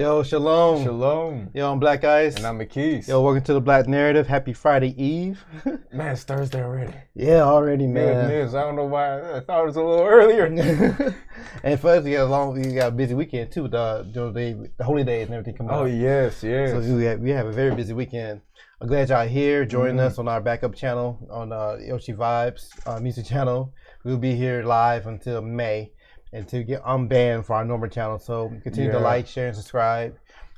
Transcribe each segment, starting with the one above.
Yo, shalom. Shalom. Yo, I'm Black Ice. And I'm McKees. Yo, welcome to the Black Narrative. Happy Friday Eve. Man, it's Thursday already. Yeah, already, man. Goodness, I don't know why. I thought it was a little earlier. And for us, we got a busy weekend too. The holy days and everything coming up. Oh, yes, yes. So we have a very busy weekend. I'm glad y'all here joining us on our backup channel on Yoshi Vibes music channel. We'll be here live until May. And to get unbanned for our normal channel. So continue to like, share, and subscribe.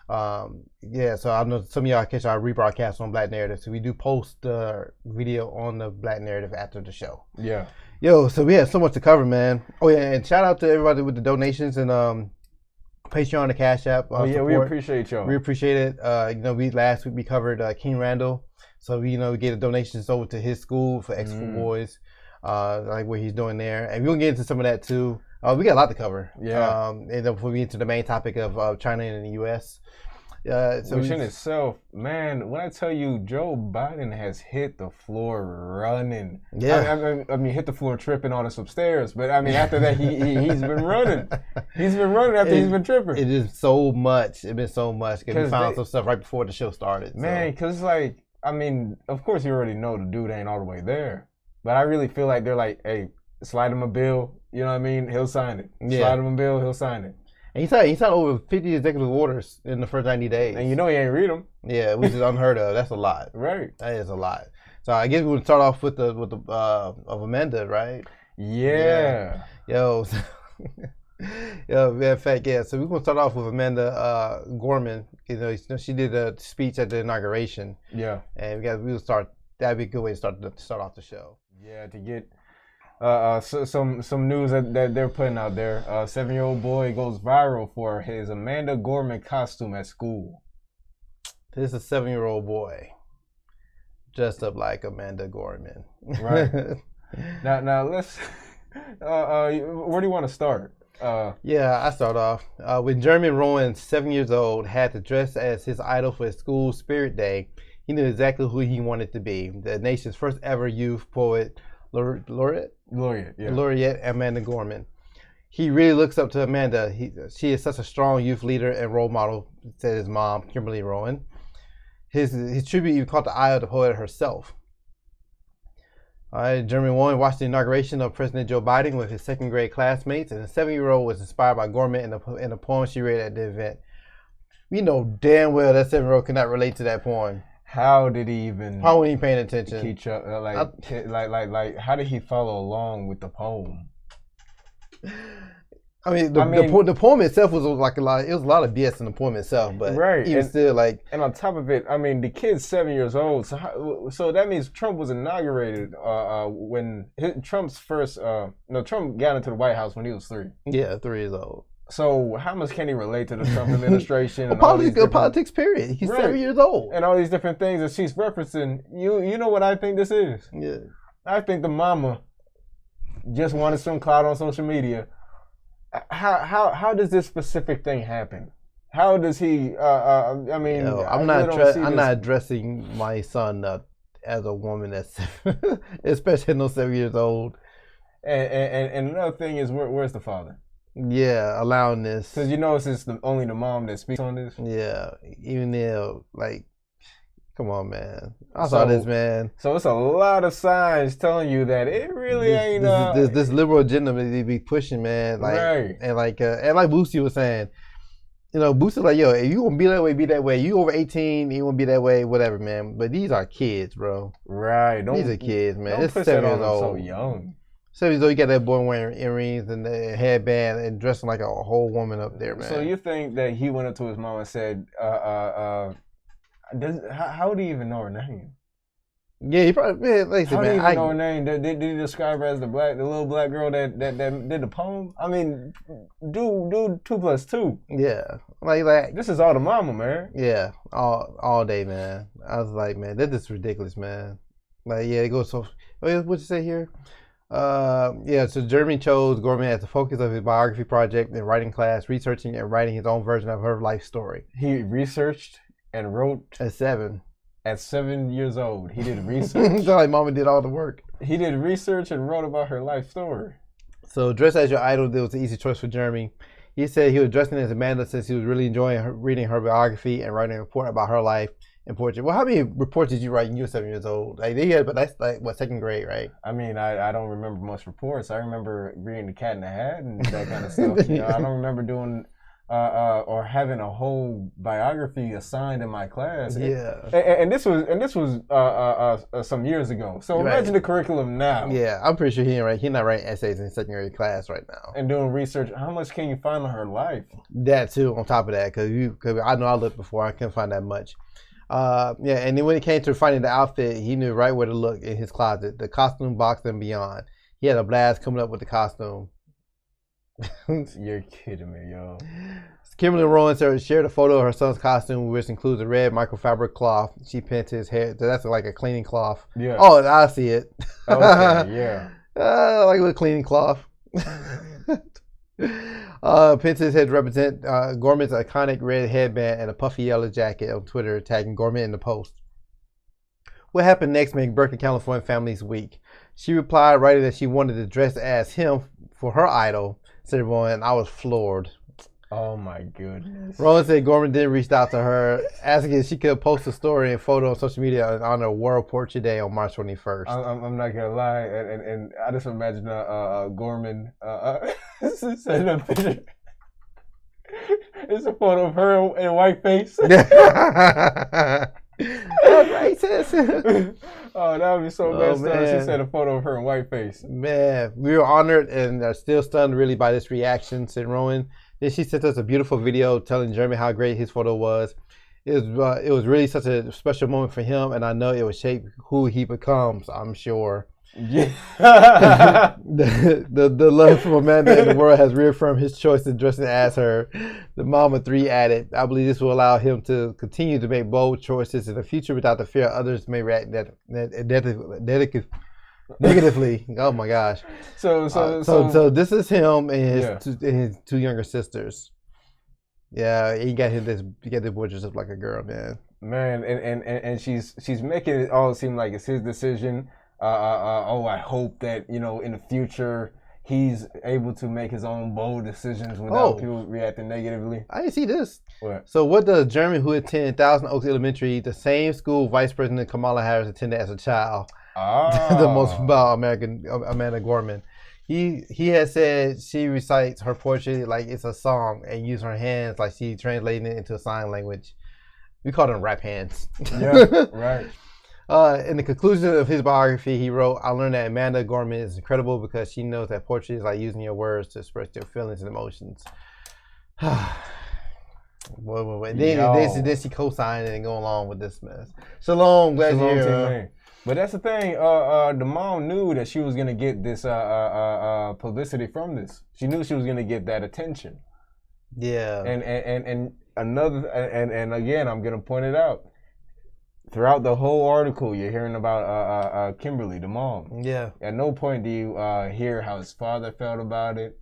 So I know some of y'all catch our rebroadcast on Black Narrative. So we do post the video on the Black Narrative after the show. Yeah. Yo, so we have so much to cover, man. Oh yeah, and shout out to everybody with the donations and Patreon, the Cash App. Support. We appreciate y'all. We appreciate it. Last week we covered King Randall. So we gave the donations over to his school for X4 Boys, like what he's doing there. And we're gonna get into some of that too. We got a lot to cover. Yeah. And then before we get into the main topic of China and the U.S. Which in itself, man, when I tell you Joe Biden has hit the floor running. Yeah. I mean, hit the floor tripping on us upstairs. But, I mean, after that, he's been running. He's been running after he's been tripping. It is so much. It's been so much. Because we found some stuff right before the show started. Man, because it's like, I mean, of course you already know the dude ain't all the way there. But I really feel like they're like, hey, slide him a bill. You know what I mean? He'll sign it. Yeah. Slide him a bill, he'll sign it. And he signed over 50 executive orders in the first 90 days. And he ain't read them. Yeah, which is unheard of. That's a lot. Right. That is a lot. So I guess we would start off with the of Amanda, right? Yeah. Yo. In fact, yeah. So we're gonna start off with Amanda Gorman. She did a speech at the inauguration. Yeah. And we'll start. That'd be a good way to start off the show. Yeah, to get some news that they're putting out there. 7-year-old boy goes viral for his Amanda Gorman costume at school. This is a 7-year-old boy dressed up like Amanda Gorman. Right. now let's. Where do you want to start? I start off. When Jeremy Rowan, 7 years old, had to dress as his idol for his school Spirit Day, he knew exactly who he wanted to be. The nation's first ever youth poet laureate, Amanda Gorman. He really looks up to Amanda. She is such a strong youth leader and role model, said his mom, Kimberly Rowan. His tribute even caught the eye of the poet herself. Jeremy Rowan watched the inauguration of President Joe Biden with his second grade classmates, and the 7-year-old was inspired by Gorman in a poem she read at the event. We know damn well that 7-year-old cannot relate to that poem. How did he even? How wasn't he paying attention? Keep up, like, how did he follow along with the poem? I mean, the poem itself was like a lot. It was a lot of BS in the poem itself, but right. He was still like. And on top of it, I mean, the kid's 7 years old. So that means Trump was inaugurated when Trump's first. Trump got into the White House when he was 3. Yeah, 3 years old. So how much can he relate to the Trump administration? Politics, period. He's 7 years old. And all these different things that she's referencing. You know what I think this is? Yeah. I think the mama just wanted some clout on social media. How does this specific thing happen? How does he? I'm not addressing my son as a woman that's especially no 7 years old. And another thing is where's the father? Yeah, allowing this. Because it's only the mom that speaks on this. Yeah, even though, like, come on, man. I saw this, man. So it's a lot of signs telling you that it really ain't. This liberal agenda they be pushing, man. Like, right. And like Boosie was saying, Boosie's like, yo, if you gonna be that way, be that way. You over 18, you wanna be that way, whatever, man. But these are kids, bro. Right. These are kids, man. Don't push that on them so young. 7 years old, you got that boy wearing earrings and a headband and dressing like a whole woman up there, man. So you think that he went up to his mom and said, how would he even know her name? Yeah, he probably, man, like I said, how man. How do you even know her name? Did he describe her as the little black girl that did the poem? I mean, do 2 plus 2. Yeah. Like this is all the mama, man. Yeah, all day, man. I was like, man, that is ridiculous, man. Like, yeah, it goes so, what you say here? So Jeremy chose Gorman as the focus of his biography project in writing class, researching and writing his own version of her life story. He researched and wrote at 7. At 7 years old, he did research. So like mama did all the work. He did research and wrote about her life story. So dress as your idol, it was an easy choice for Jeremy. He said he was dressing as Amanda since he was really enjoying reading her biography and writing a report about her life in portrait. Well, how many reports did you write when you were 7 years old? Like, but that's like what, second grade, right? I mean, I don't remember much reports. I remember reading The Cat in the Hat and that kind of stuff. You know, I don't remember doing or having a whole biography assigned in my class. Yeah. And this was some years ago. So imagine the curriculum now. Yeah, I'm pretty sure he's not writing essays in second grade class right now. And doing research. How much can you find on her life? That too, on top of that, because I know I looked before, I couldn't find that much. Yeah, and then when it came to finding the outfit, he knew right where to look in his closet, the costume box and beyond. He had a blast coming up with the costume. You're kidding me, yo. Kimberly Rowan shared a photo of her son's costume, which includes a red microfabric cloth. She pinned his hair. That's like a cleaning cloth. Yeah. Oh, I see it. Okay, yeah. Like a little cleaning cloth. Pins his head to represent Gorman's iconic red headband and a puffy yellow jacket on Twitter, tagging Gorman in the post. What happened next made Berkeley, California families weak. She replied, writing that she wanted to dress as him for her idol. Said Rowan, and I was floored. Oh my goodness. Rowan said Gorman then reached out to her, asking if she could post a story and photo on social media in honor of World Portrait Day on March 21st. I'm not gonna lie, and I just imagine Gorman sending a picture. It's a photo of her in white face. Racist. Oh, that would be so messed up. She said a photo of her in whiteface. Man, we were honored and are still stunned really by this reaction, said Rowan. Then she sent us a beautiful video telling Jeremy how great his photo was. It was really such a special moment for him, and I know it will shape who he becomes, I'm sure. Yeah. the love from Amanda in the world has reaffirmed his choice in dressing as her. The mom of three added, I believe this will allow him to continue to make bold choices in the future without the fear others may react negatively. Oh my gosh. So this is him and his two younger sisters. Yeah, he got this boy dressed up like a girl, man. Man, and she's making it all seem like it's his decision. I hope that, in the future he's able to make his own bold decisions without people reacting negatively. I didn't see this. What? So what does Jeremy, who attended Thousand Oaks Elementary, the same school Vice President Kamala Harris attended as a child, the most about Amanda Gorman. He has said she recites her poetry like it's a song and uses her hands like she translating it into a sign language. We call them rap hands. Yeah, right. In the conclusion of his biography, he wrote, I learned that Amanda Gorman is incredible because she knows that poetry is like using your words to express your feelings and emotions. Then she co-signed it and go along with this mess. Shalom, glad you're here. But that's the thing. The mom knew that she was gonna get this publicity from this. She knew she was gonna get that attention. Yeah. And again, I'm gonna point it out. Throughout the whole article, you're hearing about Kimberly, the mom. Yeah. At no point do you hear how his father felt about it.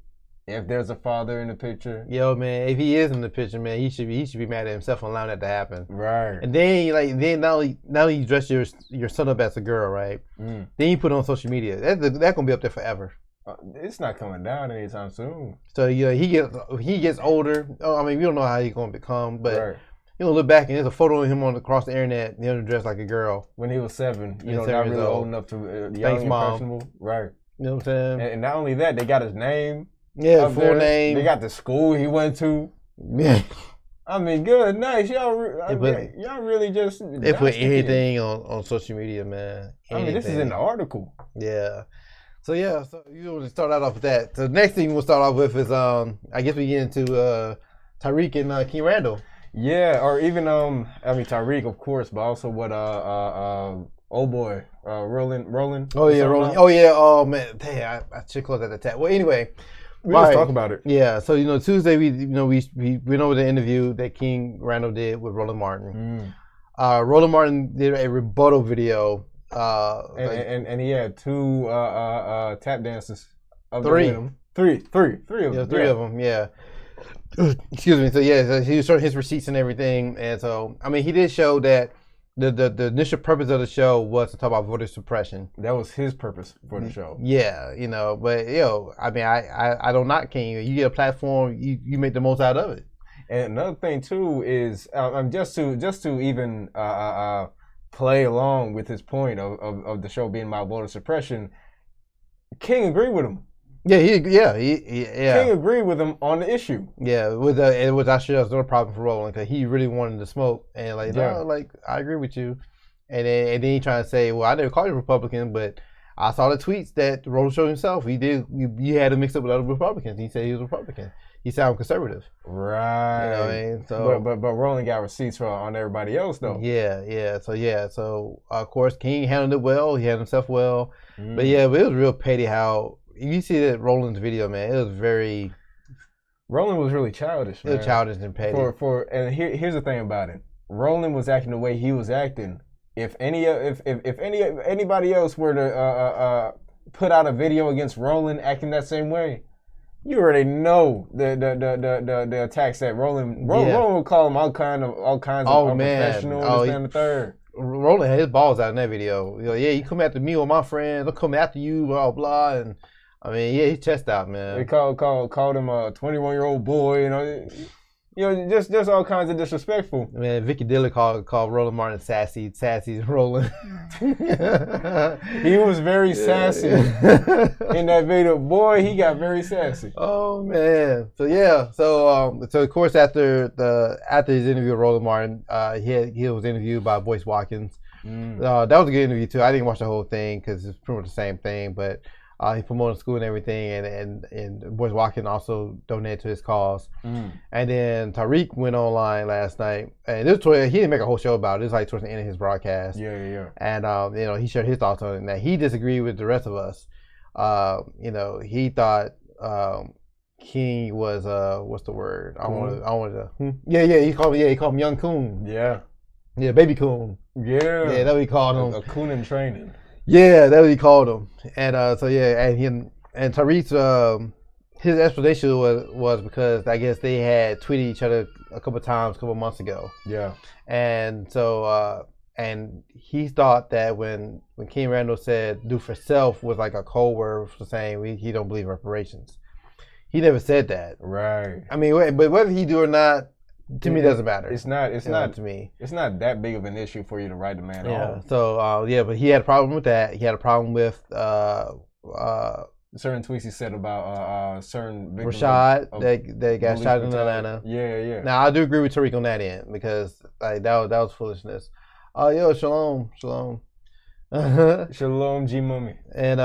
If there's a father in the picture. Yo, man, if he is in the picture, man, he should be mad at himself for allowing that to happen. Right. And then not only you dress your son up as a girl, right? Then you put it on social media. That's gonna be up there forever. It's not coming down anytime soon. So he gets older. I mean, we don't know how he's gonna become, but. Right. Look back and there's a photo of him across the internet, dressed like a girl. When he was 7, not really old enough to young, impressionable. Right. You know what I'm saying? And not only that, they got his name. Yeah, full name. They got the school he went to. Yeah. I mean, good, nice. Y'all really just. They put anything on social media, man. Anything. I mean, this is in the article. Yeah. So you want to start out off with that. So the next thing we'll start off with is I guess we get into Tyreek and King Randall. Yeah, or even Tyreek, of course, but also what old boy Roland. Oh yeah, Roland. Oh yeah. Oh man, damn, I should close at the tap. Well, anyway, we just talk about it. Yeah. So Tuesday we went over the interview that King Randall did with Roland Martin. Roland Martin did a rebuttal video. And he had 2 tap dances. Three of them. Three of them. Yeah. Excuse me. So he was showing his receipts and everything, and so I mean he did show that the initial purpose of the show was to talk about voter suppression. That was his purpose for the show. Yeah, but I mean, I don't knock King. You get a platform, you make the most out of it. And another thing too is just to even play along with his point of the show being about voter suppression. King agreed with him. Yeah. King agreed with him on the issue. Yeah, which actually was no problem for Roland because he really wanted to smoke and no, I agree with you, and then he trying to say, well, I never called you Republican, but I saw the tweets that Roland showed himself. He did. You had to mix up with other Republicans. He said he was Republican. He sounded conservative. Right. You know what I mean? So, but Roland got receipts on everybody else though. Yeah. So of course King handled it well. He handled himself well. But it was real petty how. You see that Roland's video, man. It was very. Roland was really childish, man. It was childish and petty. And here's the thing about it. Roland was acting the way he was acting. If anybody else were to put out a video against Roland acting that same way, you already know the attacks that Roland would call him all kinds of unprofessional. And the third. Roland had his balls out in that video. You come after me or my friends. I'll come after you. Blah blah and. I mean, his chest out, man. They called him a 21-year-old boy, just all kinds of disrespectful. Man, Vicky Diller called Roland Martin sassy Roland. He was very sassy in that video. Boy, he got very sassy. Oh man. So of course after his interview with Roland Martin, he was interviewed by Boyce Watkins. That was a good interview too. I didn't watch the whole thing because it's pretty much the same thing, but. He promoted school and everything, and Boyce Watkins also donated to his cause. And then Tariq went online last night, and he didn't make a whole show about it. It was like towards the end of his broadcast. Yeah. And he shared his thoughts on it. Now he disagreed with the rest of us. He thought King was what's the word? I wanted to. Yeah. He called him Young Coon. Yeah, Baby Coon. Yeah, that's what he called him. A coon in training. Yeah, that's what he called him. And and Tariq's his explanation was because I guess they had tweeted each other a couple months ago. Yeah. And so and he thought that when King Randall said "do for self" was like a code word for saying he don't believe in reparations. He never said that. Right. I mean, but whether he do or not, to me, it doesn't matter. It's not to me. It's not that big of an issue for you to write the man off. So but he had a problem with that. He had a problem with certain tweets he said about certain victims Rashad that got shot in Atlanta. Yeah. Now I do agree with Tariq on that end because that was foolishness. Shalom. Shalom, G Mummy. And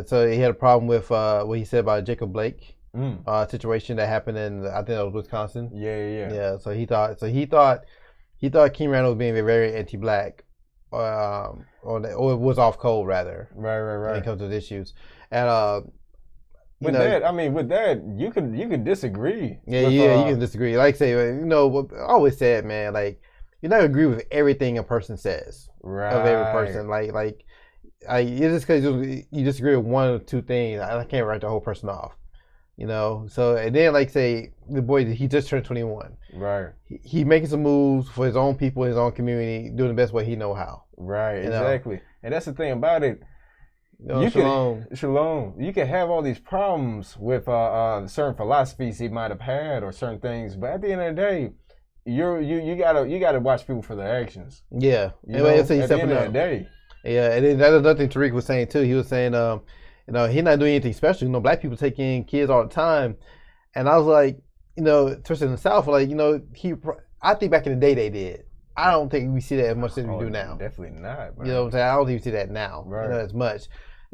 so he had a problem with what he said about Jacob Blake. Situation that happened in I think that was Wisconsin. Yeah. So he thought King Randall was being very anti-black, or it was off code rather. Right. When it comes to the issues, and with that you could disagree. Yeah, you can disagree. Like say, I always said, man, like you're not gonna agree with everything a person says. Right. Of every person, like it's just because you disagree with one or two things. I can't write the whole person off. So and then like say the boy, he just turned 21. Right. He making some moves for his own people, his own community, doing the best way he know how. Right. Exactly. And that's the thing about it. Shalom. You can have all these problems with certain philosophies he might have had or certain things, but at the end of the day, you gotta watch people for their actions. Yeah. At the end of the day. Yeah, and then that's another thing Tariq was saying too. He was saying he's not doing anything special. Black people take in kids all the time. And I was like, especially in the South, like, I think back in the day they did. I don't think we see that as much as we do now. Definitely not, man. You know what I'm saying? I don't even see that now, right. As much.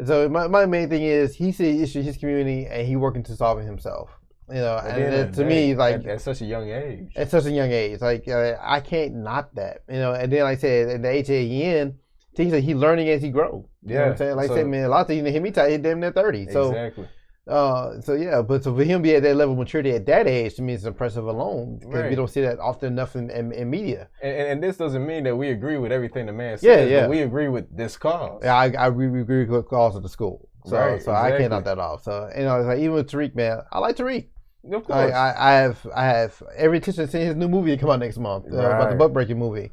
So my main thing is he sees issue in his community and he working to solve it himself. And to me, like at such a young age. At such a young age, like I can't knock that. And then like I said, at the age of AEN, he's learning as he grows. You know what I'm saying? Like I said, man, a lot of things hear me tell he's damn near 30. So exactly. But for him to be at that level of maturity at that age, to me, it's impressive alone because we don't see that often enough in media. And this doesn't mean that we agree with everything the man says, but we agree with this cause. Yeah, I agree with the cause of the school. So exactly. I can't knock that off. So like, even with Tariq, man, I like Tariq. Of course. I have every intention to see his new movie to come out next month about the buck breaking movie.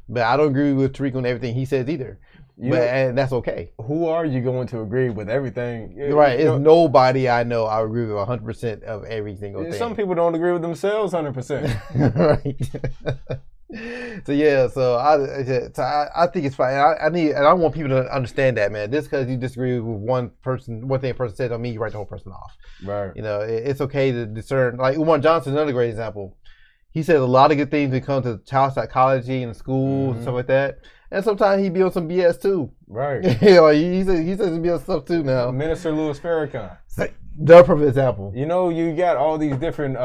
But I don't agree with Tariq on everything he says either. And that's okay. Who are you going to agree with everything? Right. There's nobody I know I agree with 100% of every single thing. Some people don't agree with themselves 100%. Right. So I think it's fine. I want people to understand that, man. Just because you disagree with one thing a person said on me, you write the whole person off. Right. It's okay to discern. Like Umar Johnson, another great example. He says a lot of good things when it comes to child psychology and schools and stuff like that. And sometimes he be on some BS too. Right. He says he be on stuff too now. Minister Louis Farrakhan. The perfect example. You got all these different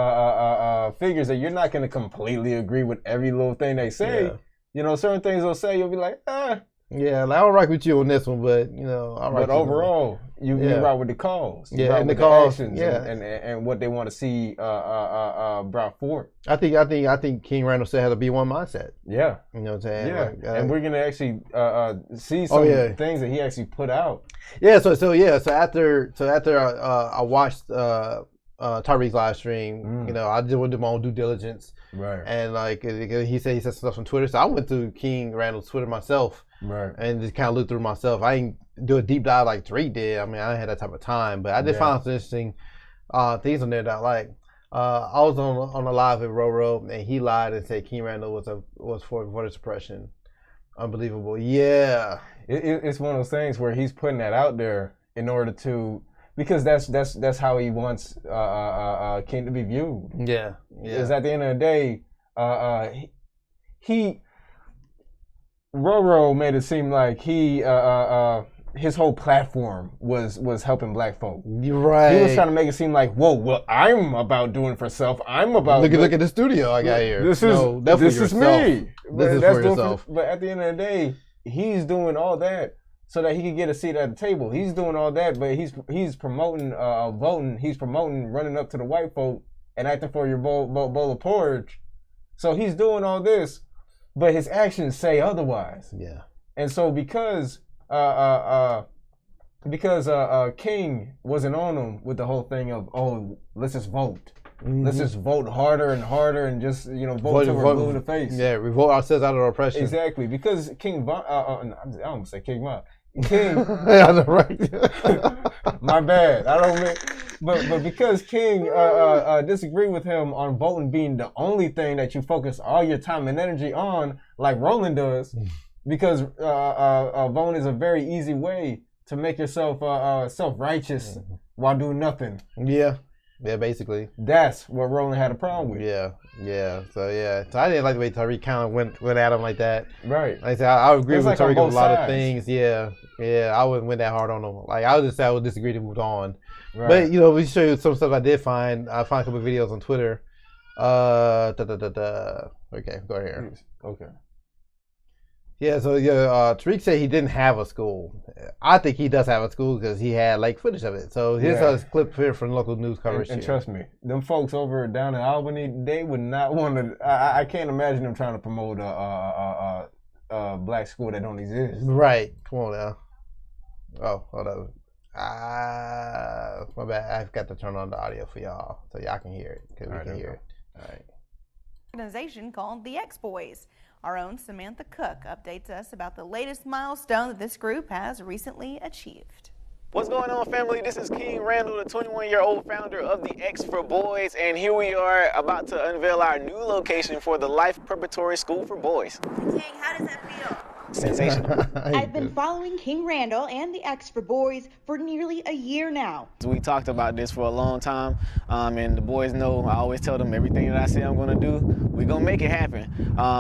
figures that you're not going to completely agree with every little thing they say. Yeah. Certain things they'll say, you'll be like, Yeah, I don't rock with you on this one, but I'll rock. But overall, you rock with the cause. You and the cause, actions and what they want to see brought forth. I think King Randall said had to be one mindset. Yeah, you know what I'm saying. Yeah, and we're gonna actually see some things that he actually put out. Yeah, so after I watched Tariq's live stream, I did my own due diligence, right? And like he said stuff on Twitter, so I went through King Randall's Twitter myself. Right. And just kind of look through myself. I didn't do a deep dive like Tariq did. I mean, I didn't have that type of time. But I did find some interesting things on there that I like. I was on a live with Roro, and he lied and said King Randall was for voter suppression. Unbelievable. Yeah. It's one of those things where he's putting that out there in order to, because that's how he wants King to be viewed. Yeah. Because at the end of the day, Roro made it seem like his whole platform was helping black folk. You're right. He was trying to make it seem like, whoa, well, I'm about doing for self. I'm about look at the studio I got here. This is me. This is for yourself. But at the end of the day, he's doing all that so that he can get a seat at the table. He's doing all that, but he's promoting voting. He's promoting running up to the white folk and acting for your bowl of porridge. So he's doing all this. But his actions say otherwise. Yeah. And so because King wasn't on him with the whole thing of, let's just vote. Mm-hmm. Let's just vote harder and harder and just, vote till we're blue in the face. Yeah, revolt ourselves out of oppression. Exactly. because King Von, I almost say King Von. King. Yeah, right. My bad. I don't mean. But because King disagreed with him on voting being the only thing that you focus all your time and energy on, like Roland does, because voting is a very easy way to make yourself self-righteous while doing nothing. Yeah. Yeah, basically. That's what Roland had a problem with. Yeah. So I didn't like the way Tariq kind of went at him like that. Right. Like I said, I agree with Tariq on a lot of things. Yeah. I wouldn't went that hard on him. Like I would disagree to move on. Right. But we show you some stuff I did find. I found a couple of videos on Twitter. Okay, go here. Okay. Yeah, so Tariq said he didn't have a school. I think he does have a school because he had footage of it. So here's a clip here from local news coverage. And trust me, them folks over down in Albany, they would not want to. I can't imagine them trying to promote a black school that don't exist. Right. Come on now. Oh, hold on. My bad. I forgot to turn on the audio for y'all so y'all can hear it because we can hear it. All right. Organization called the X-Boys. Our own Samantha Cook updates us about the latest milestone that this group has recently achieved. What's going on, family? This is King Randall, the 21-year-old founder of the X for Boys, and here we are about to unveil our new location for the Life Preparatory School for Boys. King, how does that feel? Sensational. I've been following King Randall and the X for Boys for nearly a year now. We talked about this for a long time, and the boys know I always tell them everything that I say I'm going to do, we're going to make it happen.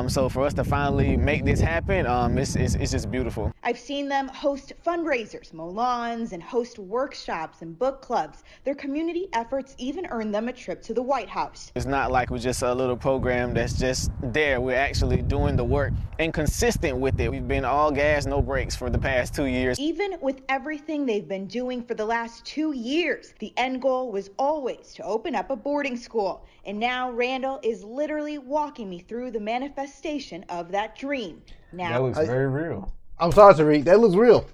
So for us to finally make this happen, it's just beautiful. I've seen them host fundraisers, mow lawns, and host workshops and book clubs. Their community efforts even earned them a trip to the White House. It's not like we're just a little program that's just there. We're actually doing the work and consistent with it. We've been all gas, no brakes for the past 2 years. Even with everything they've been doing for the last 2 years, the end goal was always to open up a boarding school. And now Randall is literally walking me through the manifestation of that dream. Now, that looks very real. I'm sorry, Tariq. That looks real.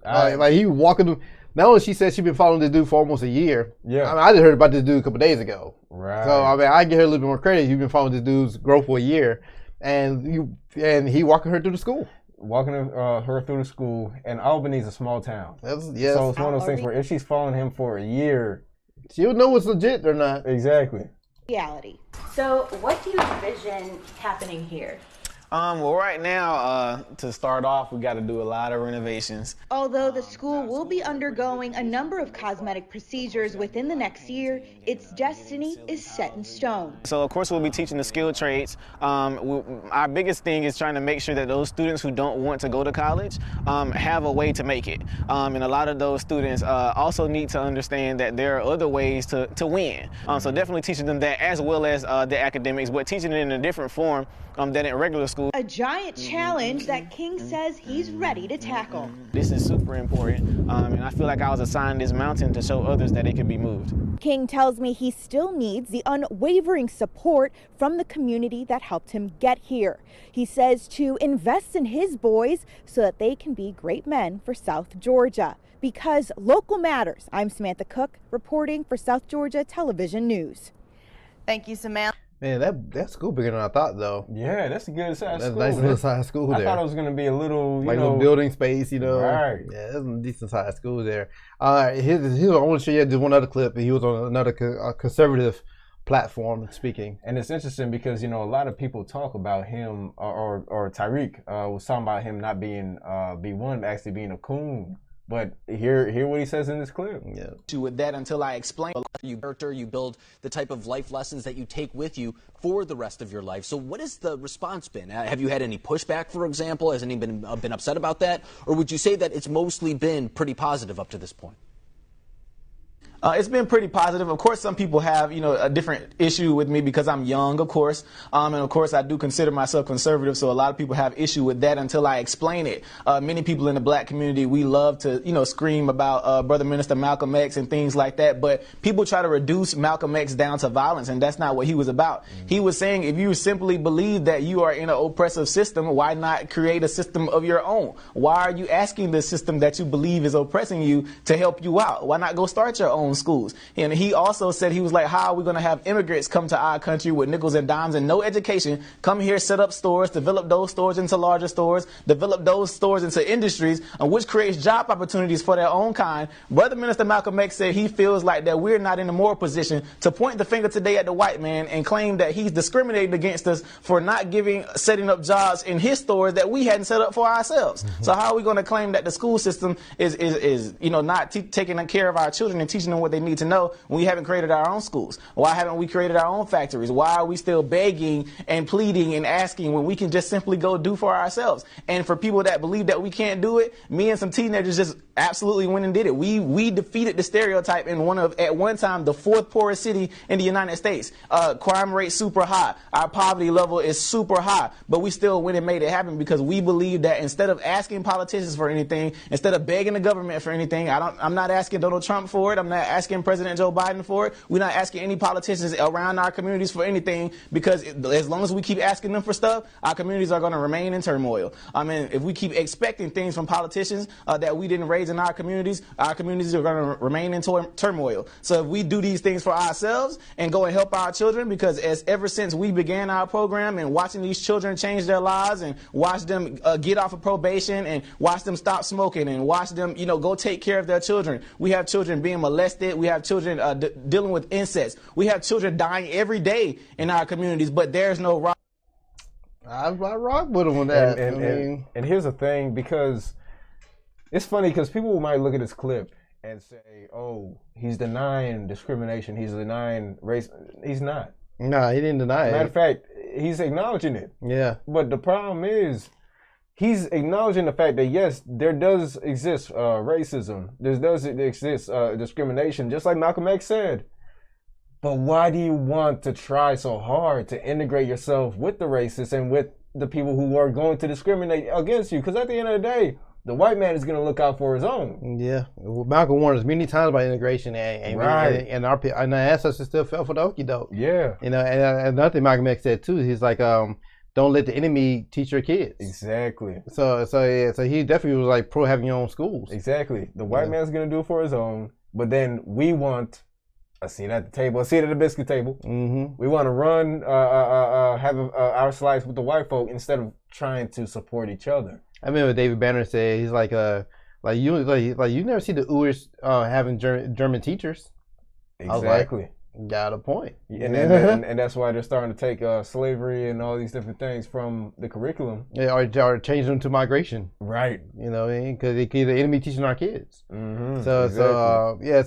Like he walking. Not only she said she's been following this dude for almost a year. Yeah. I just heard about this dude a couple days ago. Right. So I give her a little bit more credit. You've been following this dude's growth for a year. And he walking her through the school. Walking her through the school, and Albany's a small town. So it's one of those things where if she's following him for a year, she'll know it's legit or not. Exactly. Reality. So what do you envision happening here? Well, right now, to start off, we got to do a lot of renovations. Although the school will be undergoing a number of cosmetic procedures within the next year, its destiny is set in stone. So, of course, we'll be teaching the skilled trades. Our biggest thing is trying to make sure that those students who don't want to go to college have a way to make it. And a lot of those students also need to understand that there are other ways to win. So definitely teaching them that, as well as the academics, but teaching it in a different form than at regular school. A giant challenge that King says he's ready to tackle. This is super important, and I feel like I was assigned this mountain to show others that it can be moved. King tells me he still needs the unwavering support from the community that helped him get here. He says to invest in his boys so that they can be great men for South Georgia. Because local matters. I'm Samantha Cook, reporting for South Georgia Television News. Thank you, Samantha. Man, that school bigger than I thought, though. Yeah, that's a good size school. That's a nice little size school there. I thought it was going to be a little, little building space, Right. Yeah, that's a decent size school there. I want to show you just one other clip. He was on another conservative platform speaking. And it's interesting because, a lot of people talk about him, or Tyreek was talking about him not being B1, but actually being a coon. But hear what he says in this clip. Yeah. With that, until I explain, you build the type of life lessons that you take with you for the rest of your life. So what has the response been? Have you had any pushback, for example? Has anyone been upset about that? Or would you say that it's mostly been pretty positive up to this point? It's been pretty positive. Of course, some people have, a different issue with me because I'm young, of course. And of course, I do consider myself conservative. So a lot of people have issue with that until I explain it. Many people in the black community, we love to, scream about Brother Minister Malcolm X and things like that. But people try to reduce Malcolm X down to violence, and that's not what he was about. He was saying if you simply believe that you are in an oppressive system, why not create a system of your own? Why are you asking the system that you believe is oppressing you to help you out? Why not go start your own schools? And he also said, he was like, how are we going to have immigrants come to our country with nickels and dimes and no education, come here, set up stores, develop those stores into larger stores, develop those stores into industries, which creates job opportunities for their own kind. Brother Minister Malcolm X said he feels like that we're not in a moral position to point the finger today at the white man and claim that he's discriminating against us for not setting up jobs in his stores that we hadn't set up for ourselves. So how are we going to claim that the school system is not taking care of our children and teaching them what they need to know when we haven't created our own schools? Why haven't we created our own factories? Why are we still begging and pleading and asking when we can just simply go do for ourselves? And for people that believe that we can't do it, me and some teenagers just absolutely went and did it. We defeated the stereotype in at one time, the fourth poorest city in the United States. Crime rate super high. Our poverty level is super high, but we still went and made it happen because we believe that instead of asking politicians for anything, instead of begging the government for anything, I'm not asking Donald Trump for it. I'm not asking President Joe Biden for it. We're not asking any politicians around our communities for anything, because as long as we keep asking them for stuff, our communities are going to remain in turmoil. I mean, if we keep expecting things from politicians that we didn't raise in our communities are going to remain in turmoil. So if we do these things for ourselves and go and help our children, because ever since we began our program and watching these children change their lives and watch them get off of probation and watch them stop smoking and watch them, go take care of their children. We have children being molested. We have children dealing with incest. We have children dying every day in our communities, but there's no rock. I rock with him on that. And here's the thing, because it's funny because people might look at this clip and say, oh, he's denying discrimination. He's denying race. He's not. No, he didn't deny it. Matter of fact, he's acknowledging it. Yeah. But the problem is, he's acknowledging the fact that, yes, there does exist racism. There does exist discrimination, just like Malcolm X said. But why do you want to try so hard to integrate yourself with the racists and with the people who are going to discriminate against you? Because at the end of the day, the white man is going to look out for his own. Yeah. Well, Malcolm warned us many times about integration, and right. and our ancestors still fell for the okie doke. Yeah. And another thing Malcolm X said too, he's like, don't let the enemy teach your kids. Exactly. So he definitely was like pro having your own schools. Exactly. The white man's going to do it for his own, but then we want A seat at the table, a seat at the biscuit table. Mm-hmm. We want to run, have our slice with the white folk instead of trying to support each other. I remember David Banner said he's like you never see the Uyghurs having German teachers. Exactly. Got a point. And that's why they're starting to take slavery and all these different things from the curriculum. Yeah, or change them to migration. Right. You know, because the enemy teaching our kids. Mm-hmm. So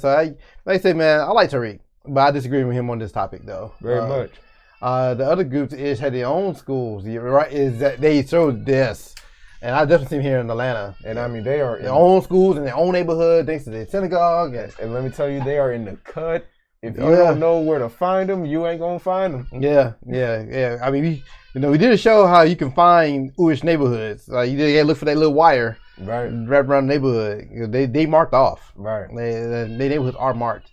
I like I say, man, I like Tariq, but I disagree with him on this topic though. Very much. The other groups had their own schools. Right? Is that they showed this. And I definitely see them here in Atlanta. And I mean, they are their own schools in their own neighborhood, thanks to their synagogue. And let me tell you, they are in the cut. If you don't know where to find them, you ain't gonna find them. Yeah. I mean, we did a show how you can find Jewish neighborhoods. You gotta look for that little wire, right, wrapped around the neighborhood. They marked off, right. Their neighborhoods are marked.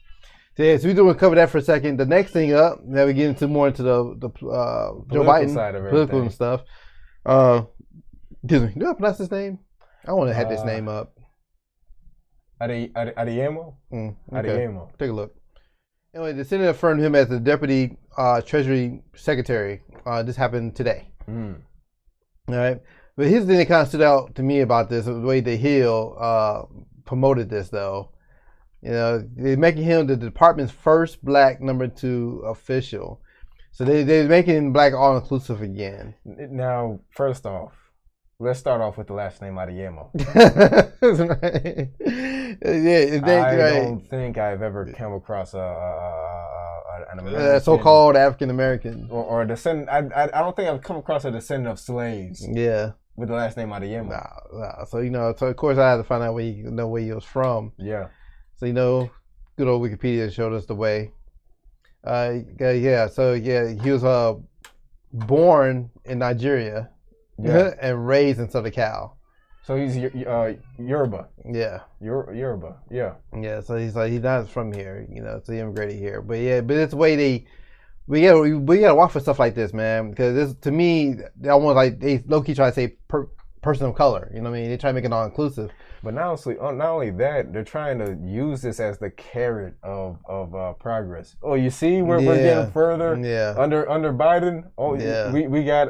So we're going to cover that for a second. The next thing up, now we get into more into the Joe Biden side of political and stuff. Excuse me. Do I pronounce his name? I want to have this name up. Adeyemo? Adeyemo. Take a look. Anyway, the Senate affirmed him as the Deputy Treasury Secretary. This happened today. All right. But here's the thing that kind of stood out to me about this, the way that Hill promoted this, though. You know, they're making him the department's first black number 2 official. So they're making black all-inclusive again. Now, first off, let's start off with the last name Adeyemo. Right. I don't think I've ever come across an American, so-called African American or a descendant. I don't think I've come across a descendant of slaves. Yeah, with the last name Adeyemo. Nah. So so of course I had to find out where he was from. Yeah. So good old Wikipedia showed us the way. He was born in Nigeria. Yeah. And raised in Southern Cal. So he's Yoruba. Yeah. Yoruba. Yeah. Yeah. So he's not from here, so he immigrated here. But it's the way we gotta watch for stuff like this, man. Because this, to me, they almost like they low key try to say person of color. You know what I mean? They try to make it all inclusive. But not only that, they're trying to use this as the carrot of progress. Oh, you see, we're getting further. Yeah. Under Biden. Oh, yeah. We got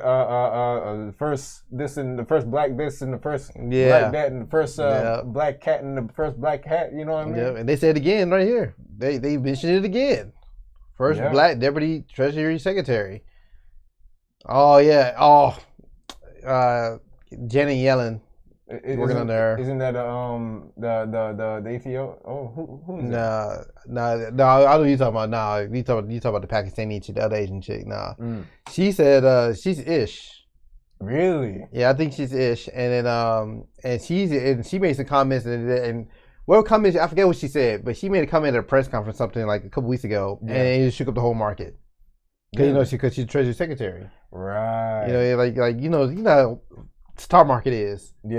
first this and the first black this and the first black that and the first black cat and the first black hat. You know what I mean? Yeah. And they said it again right here. They mentioned it again. First black Deputy Treasury Secretary. Oh yeah. Oh, Janet Yellen. Working on there. Isn't that the Ethiopia? Oh, who is that? No. I don't know you talking about. Nah, you talk about the Pakistani chick, the other Asian chick. Nah, she said she's Ish. Really? Yeah, I think she's Ish, and then and she made some comments and what comments? I forget what she said, but she made a comment at a press conference something like a couple weeks ago, and it shook up the whole market. Because she's Treasury Secretary. Right. Like you know. Stock market is. You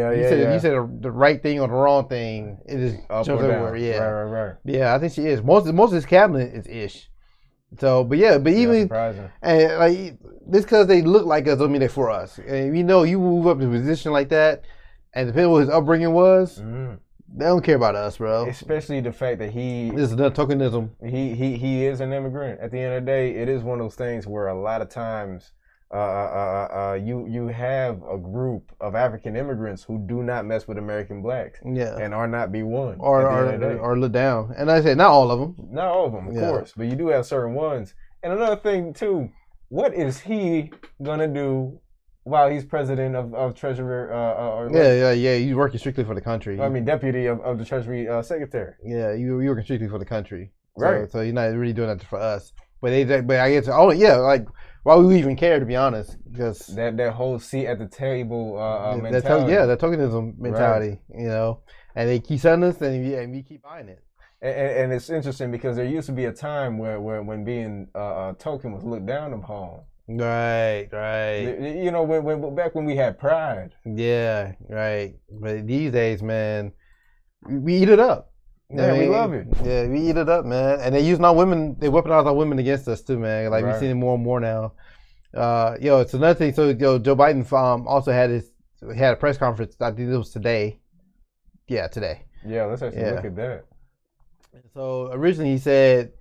said the right thing or the wrong thing. It just jumps everywhere. Yeah. Right. Yeah, I think she is. Most of his cabinet is Ish. So, but even and like this because they look like us don't mean they're for us. And you move up to a position like that, and depending on what his upbringing was, they don't care about us, bro. Especially the fact that this is another tokenism. He is an immigrant. At the end of the day, it is one of those things where a lot of times. You have a group of African immigrants who do not mess with American blacks, and are not B1 or look down. And I said not all of them, of course, but you do have certain ones. And another thing too, what is he gonna do while he's president of Treasury? He's working strictly for the country. I mean, deputy of the Treasury Secretary. Yeah, you working strictly for the country, right? So you're not really doing that for us. But I guess like. Why would we even care, to be honest? Because that whole seat at the table mentality. That tokenism mentality, and they keep selling us, and we keep buying it. And it's interesting because there used to be a time where when being a token was looked down upon. Right. When back when we had pride. Yeah, right. But these days, man, we eat it up. Yeah, we love it. Yeah, we eat it up, man. And they use our women. They weaponize our women against us too, man. Like we're seeing it more and more now. It's another thing. So, Joe Biden also had a press conference. I think it was today. Yeah, today. Yeah, let's actually look at that. So originally he said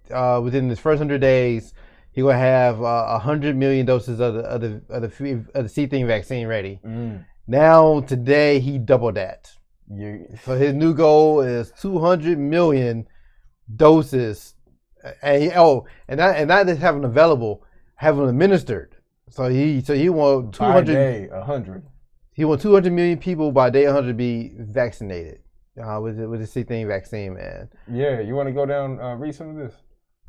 within his first 100 days he will have 100 million doses of the C thing vaccine ready. Now today he doubled that. So his new goal is 200 million doses, and not just have them available, have them administered. So he want 200 100. He want 200 million people by day 100 to be vaccinated with the C thing vaccine, man. Yeah, you want to go down read some of this?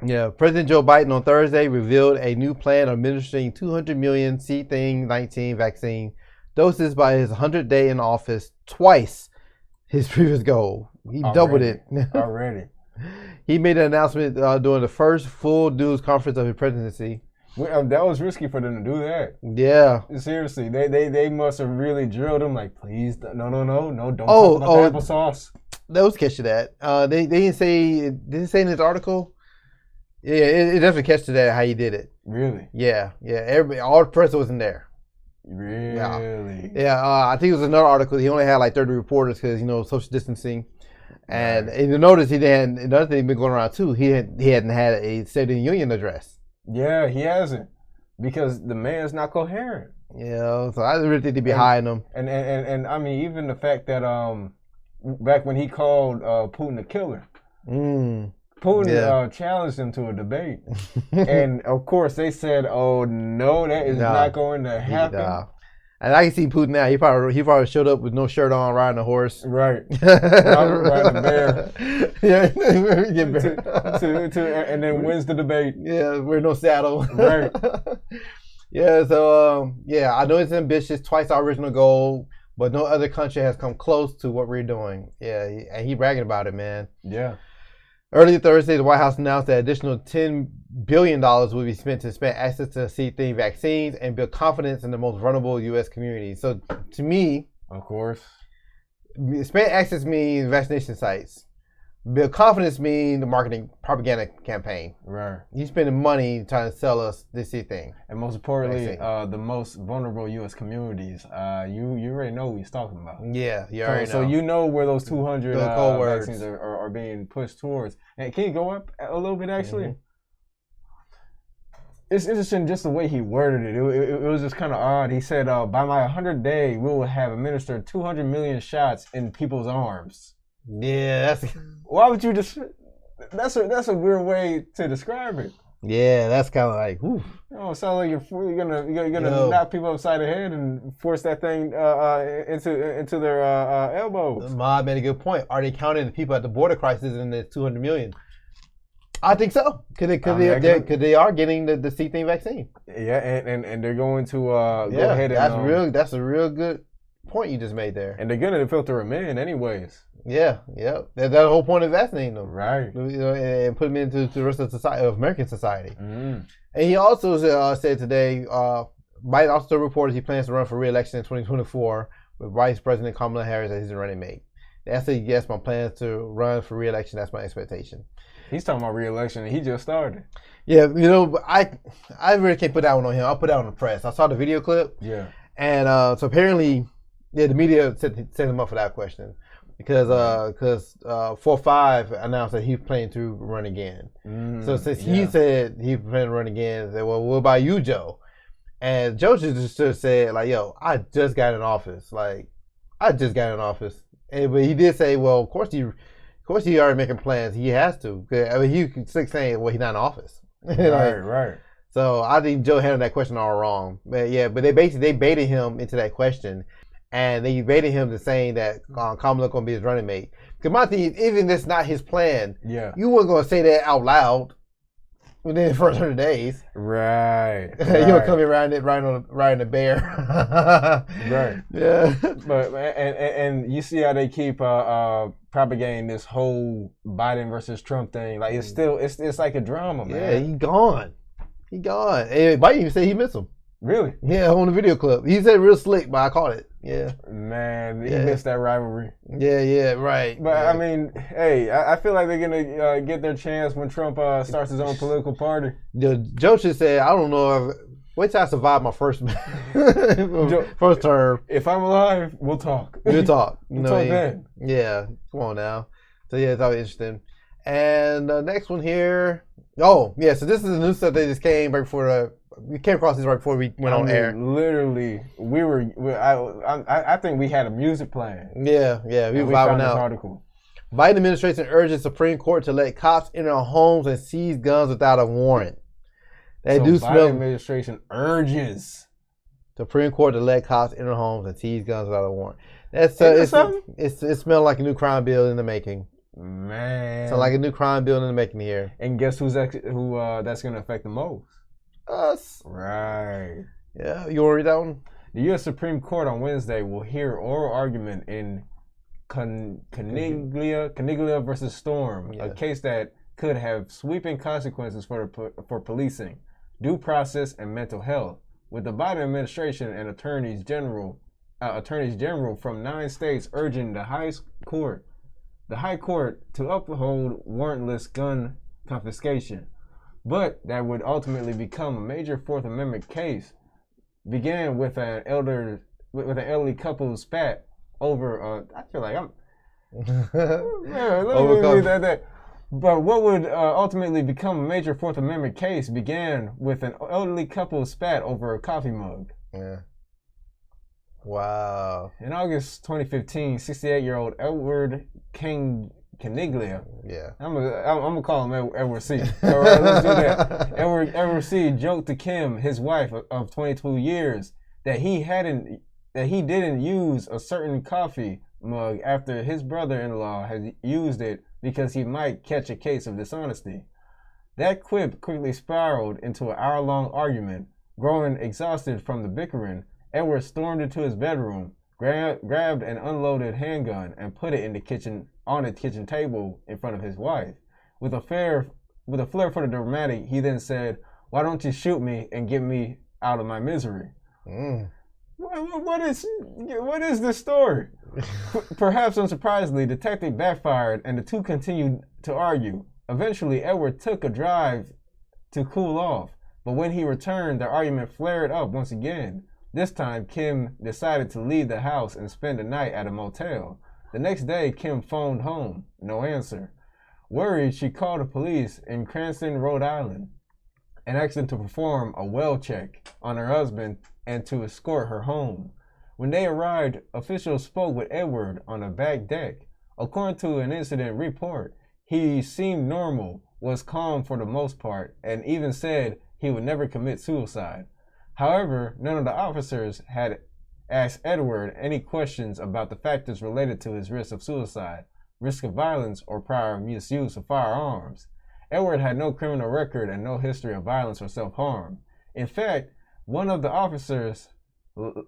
Yeah, President Joe Biden on Thursday revealed a new plan of administering 200 million C thing 19 vaccine doses by his 100th day in office, twice his previous goal. He doubled it. Already. He made an announcement during the first full news conference of his presidency. That was risky for them to do that. Yeah. Seriously, they must have really drilled him like, please, no, don't talk about the applesauce. That was catch to that. They didn't say in this article. Yeah, it definitely catch to that how he did it. Really? Yeah. Everybody, all the press wasn't there. Really? Yeah. I think it was another article. He only had like 30 reporters because social distancing. And you notice another thing been going around too. He hadn't had a State of the Union address. Yeah, he hasn't, because the man's not coherent. Yeah, so I really think they'd be hiding him. And I mean, even the fact that back when he called Putin a killer, Putin challenged him to a debate, and of course they said, "Oh no, that is not going to happen." And I can see Putin now. He probably showed up with no shirt on, riding a horse. Right. Riding a bear. Yeah. And then wins the debate. Yeah, wear no saddle. Right. Yeah, so I know it's ambitious, twice our original goal, but no other country has come close to what we're doing. Yeah, and he bragging about it, man. Yeah. Earlier Thursday, the White House announced that additional $10 billion will be spent to expand access to C-thing vaccines and build confidence in the most vulnerable U.S. communities. So, to me, of course, expand access means vaccination sites. Build confidence means the marketing propaganda campaign. Right. You spending money trying to sell us this C-thing. And most importantly, the most vulnerable U.S. communities. You already know what he's talking about. Yeah, you already know. So you know where those 200 vaccines are being pushed towards. And can you go up a little bit, actually? Mm-hmm. It's interesting just the way he worded it. It was just kind of odd. He said, by my 100th day, we will have administered 200 million shots in people's arms. Yeah, that's... Why would you just... That's a weird way to describe it. Yeah, that's kind of like, whew. It sounds like you're gonna knock people upside the head and force that thing into their elbows. Ma made a good point. Are they counting the people at the border crisis in the 200 million? I think so, because they are getting the C-thing vaccine. Yeah, and they're going to go ahead and... That's a real good point you just made there. And they're going to filter them in anyways. Yeah. That's the whole point of vaccinating them. Right. And put them into the rest of society, of American society. Mm. And he also said today, Biden also reported he plans to run for re-election in 2024 with Vice President Kamala Harris as his running mate. I said, yes, my plan is to run for re-election. That's my expectation. He's talking about re-election, and he just started. Yeah, but I really can't put that one on him. I'll put that on the press. I saw the video clip. Yeah. And so apparently, the media set him up for that question because 4-5 announced that he's planning to run again. So since he said he's planning to run again, they said, well, what about you, Joe? And Joe just said, like, yo, I just got in office. But he did say, well, of course he already making plans. He has to. I mean, he could still saying, well, he's not in office. Right. So I think Joe handled that question all wrong. But they baited him into that question, and they baited him to saying that Kamala going to be his running mate. Because my thing is, even if it's not his plan, you weren't going to say that out loud within the first 100 days. Right. You'll come in riding a bear. Right. Yeah. But and you see how they keep propagating this whole Biden versus Trump thing. Like it's like a drama, man. Yeah, he gone. And Biden even said he missed him. Really? Yeah, on the video clip. He said real slick, but I caught it. Yeah. Man, he missed that rivalry. Yeah, right. But I mean, hey, I feel like they're gonna get their chance when Trump starts his own political party. Joe just said, I don't know if wait till I survive my first term. If I'm alive, we'll talk. We'll talk. We'll talk then. Yeah, come on now. So yeah, it's always interesting. And the next one here. Oh, yeah. So this is the new stuff that just came right before we came across this right before we went on air. Literally, I think we had a music playing. Yeah. We were found vibing this out. article. Biden administration urges Supreme Court to let cops enter homes and seize guns without a warrant. They do smell. Biden administration urges Supreme Court to let cops enter homes and seize guns without a warrant. That's it smells like a new crime bill in the making. Man, So like a new crime bill in the making here. and guess who that's going to affect the most? Us. Right. Yeah, you want to read that one? The U.S. Supreme Court on Wednesday will hear oral argument in Caniglia versus Storm, a case that could have sweeping consequences for policing, due process, and mental health. With the Biden administration and attorneys general from 9 states urging the High Court to uphold warrantless gun confiscation, but that would ultimately become a major Fourth Amendment case, began with an elderly couple spat over. I feel like I'm. But what would ultimately become a major Fourth Amendment case began with an elderly couple spat over a coffee mug. Yeah. Wow. In August 2015, 68-year-old Edward Caniglia. Yeah. I'm gonna call him Edward C. All right, let's do that. Edward C. joked to Kim, his wife of 22 years, that he didn't use a certain coffee mug after his brother-in-law had used it because he might catch a case of dishonesty. That quip quickly spiraled into an hour-long argument. Growing exhausted from the bickering, Edward stormed into his bedroom, grabbed an unloaded handgun, and put it on the kitchen table in front of his wife. With a flair for the dramatic, he then said, "Why don't you shoot me and get me out of my misery?" What is this story? Perhaps unsurprisingly, the tactic backfired and the two continued to argue. Eventually, Edward took a drive to cool off, but when he returned, the argument flared up once again. This time, Kim decided to leave the house and spend the night at a motel. The next day, Kim phoned home. No answer. Worried, she called the police in Cranston, Rhode Island, and asked them to perform a well check on her husband and to escort her home. When they arrived, officials spoke with Edward on the back deck. According to an incident report, he seemed normal, was calm for the most part, and even said he would never commit suicide. However, none of the officers had asked Edward any questions about the factors related to his risk of suicide, risk of violence, or prior misuse of firearms. Edward had no criminal record and no history of violence or self-harm. In fact, one of the officers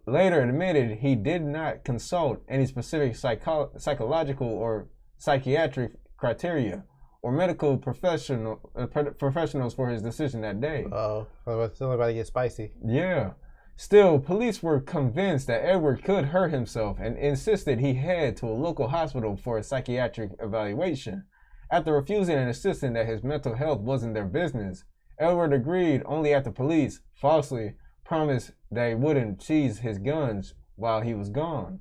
later admitted he did not consult any specific psychological or psychiatric criteria or medical professionals for his decision that day. Oh, still about to get spicy. Yeah. Still, police were convinced that Edward could hurt himself and insisted he head to a local hospital for a psychiatric evaluation. After refusing and insisting that his mental health wasn't their business, Edward agreed only after police falsely promised they wouldn't seize his guns while he was gone.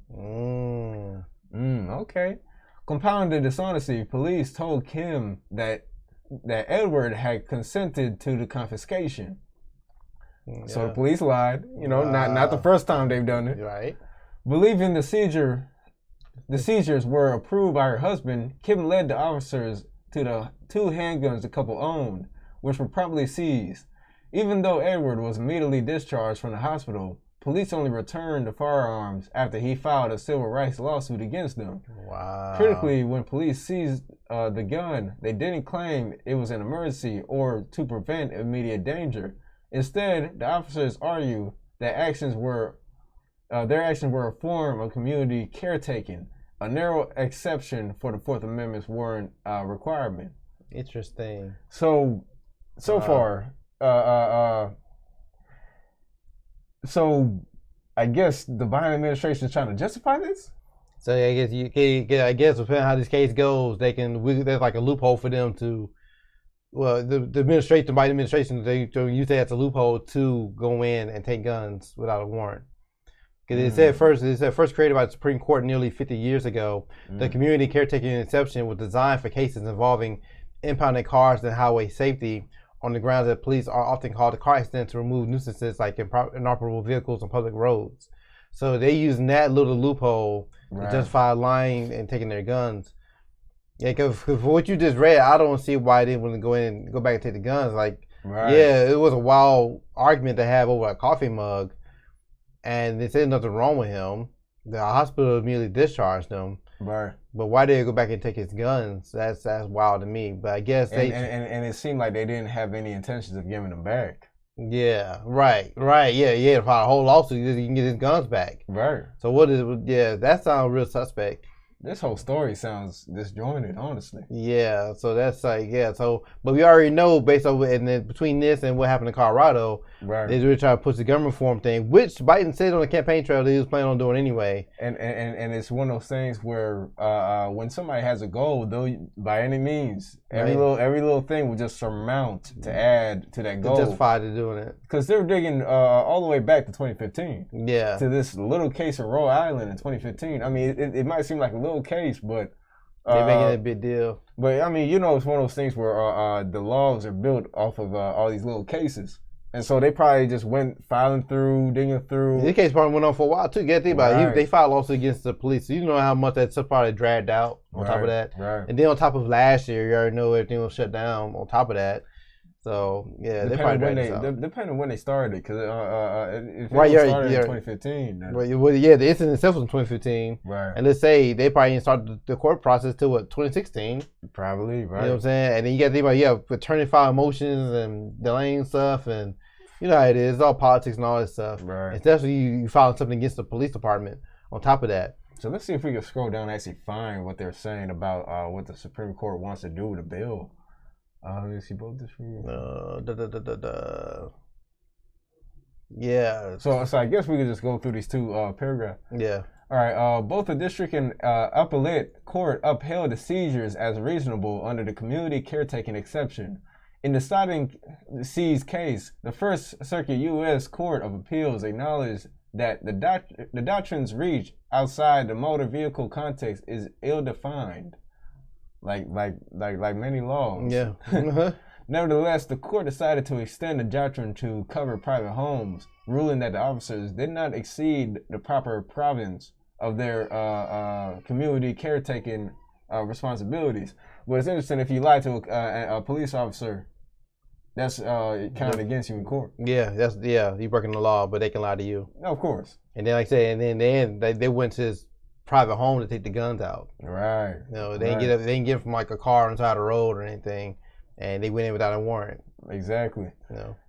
Okay. Compounding dishonesty, police told Kim that Edward had consented to the confiscation. Yeah. So the police lied. Not the first time they've done it. Right. Believing the seizures were approved by her husband, Kim led the officers to the 2 handguns the couple owned, which were promptly seized. Even though Edward was immediately discharged from the hospital, police only returned the firearms after he filed a civil rights lawsuit against them. Wow. Critically, when police seized the gun, they didn't claim it was an emergency or to prevent immediate danger. Instead, the officers argued that their actions were a form of community caretaking, a narrow exception for the Fourth Amendment's warrant requirement. Interesting. So far, so I guess the Biden administration is trying to justify this. So I guess depending on how this case goes, there's like a loophole for them to. Well, the administration, the Biden administration, they use that as a loophole to go in and take guns without a warrant. Because it said first created by the Supreme Court nearly 50 years ago. The community caretaking exception was designed for cases involving impounding cars and highway safety on the grounds that police are often called to car accidents to remove nuisances like inoperable vehicles on public roads. So they using that little loophole to justify lying and taking their guns. Yeah, because for what you just read, I don't see why they wouldn't go in and go back and take the guns. Like, yeah, it was a wild argument to have over a coffee mug, and they said nothing wrong with him. The hospital immediately discharged him. Right. But why did they go back and take his guns? That's wild to me. But I guess they and it seemed like they didn't have any intentions of giving them back. Yeah, right. Yeah. File a whole lawsuit, you can get his guns back. Right. So what is? Yeah, that sounds real suspect. This whole story sounds disjointed, honestly. Yeah, so that's like, so, but we already know based on, and then between this and what happened in Colorado, they were trying to push the gun reform thing, which Biden said on the campaign trail that he was planning on doing anyway. And it's one of those things where when somebody has a goal, though, by any means, every little thing will just surmount to add to that goal. To justify to doing it. Because they're digging all the way back to 2015. Yeah. To this little case in Rhode Island in 2015. I mean, it might seem like a little case, but they're making it a big deal. But I mean, it's one of those things where the laws are built off of all these little cases, and so they probably just went filing through, digging through. This case probably went on for a while too. Get think about it. They filed lawsuits against the police. So you know how much that stuff probably dragged out. On top of that, and then on top of last year, you already know everything was shut down. On top of that. So yeah, they probably depending on when they started, because if it started in 2015, then, the incident itself was in 2015, and let's say they probably didn't start the court process till 2016, probably, right? You know what I'm saying? And then you got to think about attorney file motions and delaying stuff, and you know how it is, it's all politics and all this stuff, right? Especially you filing something against the police department on top of that. So let's see if we can scroll down and actually find what they're saying about what the Supreme Court wants to do with the bill. Let me see both this for you. Yeah. So I guess we could just go through these two paragraphs. Yeah. All right. Both the district and appellate court upheld the seizures as reasonable under the community caretaking exception. In deciding the seized case, the First Circuit U.S. Court of Appeals acknowledged that the doctrine's reach outside the motor vehicle context is ill-defined. Like many laws. Yeah. Nevertheless, the court decided to extend the doctrine to cover private homes, ruling that the officers did not exceed the proper province of their community caretaking responsibilities. But it's interesting, if you lie to a police officer, that's counted against you in court. Yeah, you're breaking the law, but they can lie to you. Of course. And then, like I say, and then they went to his private home to take the guns out. Right. They didn't get it from like a car on the side of the road or anything, and they went in without a warrant. Exactly.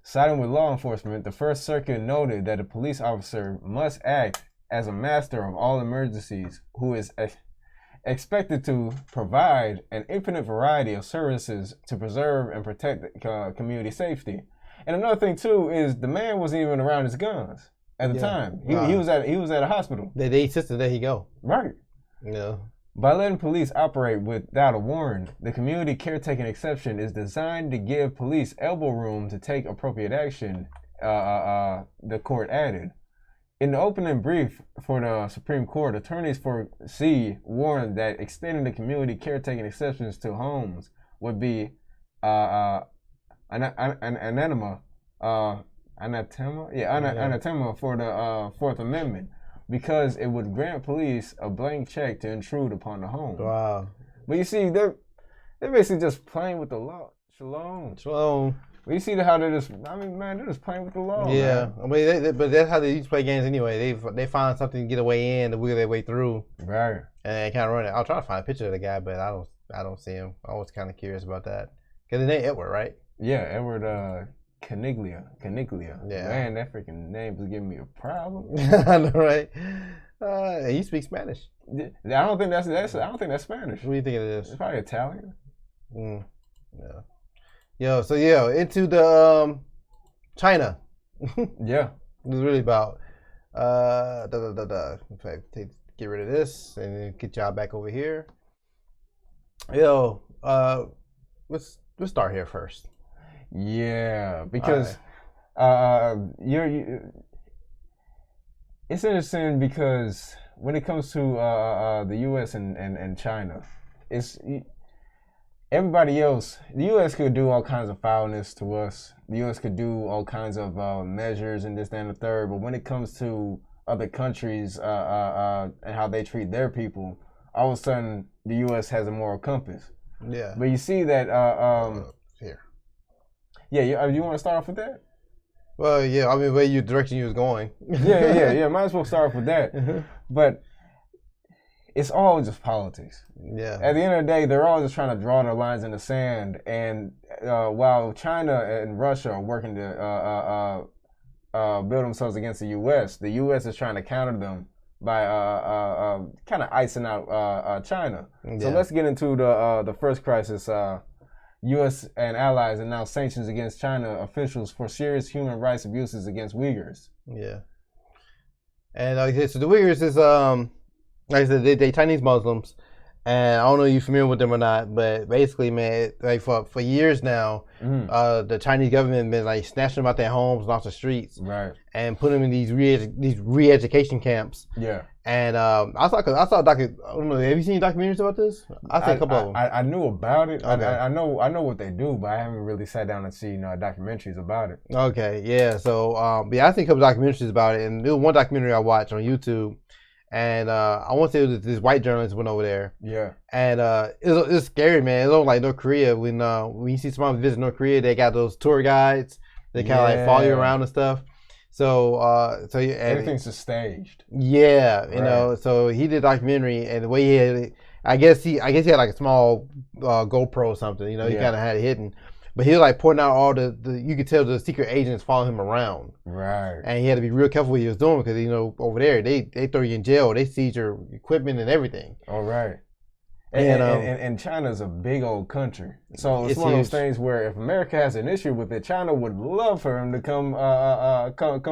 Siding with law enforcement, the First Circuit noted that a police officer must act as a master of all emergencies, who is expected to provide an infinite variety of services to preserve and protect community safety. And another thing too is the man wasn't even around his guns at the time. He was at a hospital. They insisted that he go. Right. Yeah. By letting police operate without a warrant, the community caretaking exception is designed to give police elbow room to take appropriate action, the court added. In the opening brief for the Supreme Court, attorneys for C warned that extending the community caretaking exceptions to homes would be anathema for the Fourth Amendment, because it would grant police a blank check to intrude upon the home. Wow. But you see, they're basically just playing with the law. Shalom. But you see how they're just, they're just playing with the law. Yeah. Man. But that's how they used to play games anyway. They find something to get a way in to wiggle their way through. Right. And they kind of run it. I'll try to find a picture of the guy, but I don't see him. I was kind of curious about that. Because his name Edward, right? Yeah, Edward Caniglia. Yeah. Man, that freaking name is giving me a problem. I know, right? He speaks Spanish. I don't think that's Spanish. What do you think it is? It's probably Italian. Yeah. Into the China. Yeah. It was really about in fact, get rid of this and then get y'all back over here. Let's start here first. Yeah, because it's interesting because when it comes to the U.S. and China, everybody else, the U.S. could do all kinds of foulness to us. The U.S. could do all kinds of measures and this, that, and the third. But when it comes to other countries and how they treat their people, all of a sudden the U.S. has a moral compass. Yeah. But you see that here. Yeah, you want to start off with that? Well, yeah. I mean, where you direction you was going. yeah. Might as well start off with that. But it's all just politics. Yeah. At the end of the day, they're all just trying to draw their lines in the sand. And while China and Russia are working to build themselves against the U.S. is trying to counter them by kind of icing out China. Yeah. So let's get into the first crisis. U.S. and allies announced sanctions against China officials for serious human rights abuses against Uyghurs. Yeah. And like I said, so the Uyghurs is like I said, they Chinese Muslims, and I don't know if you're familiar with them or not, but basically, man, like for years now, the Chinese government been like snatching them out their homes and off the streets, right, and putting them in these re-education camps. Yeah. And I saw I don't know. Have you seen documentaries about this? I think a couple of them. I knew about it. Okay. I know what they do, but I haven't really sat down and seen documentaries about it. Okay, yeah. So I think a couple documentaries about it, and there was one documentary I watched on YouTube. And I want to say it was this white journalist went over there. Yeah. And it's scary, man. It looked like North Korea. When you see somebody visit North Korea, they got those tour guides. They kind of like follow you around and stuff. So everything's just staged. Yeah, you know. So he did a documentary, and the way he had it, I guess he had like a small GoPro or something. You know, he kind of had it hidden. But he was like pointing out all the you could tell the secret agents following him around. Right. And he had to be real careful what he was doing because, you know, over there, they throw you in jail. They seize your equipment and everything. All right. And China's a big old country. So it's one of those things where if America has an issue with it, China would love for him to come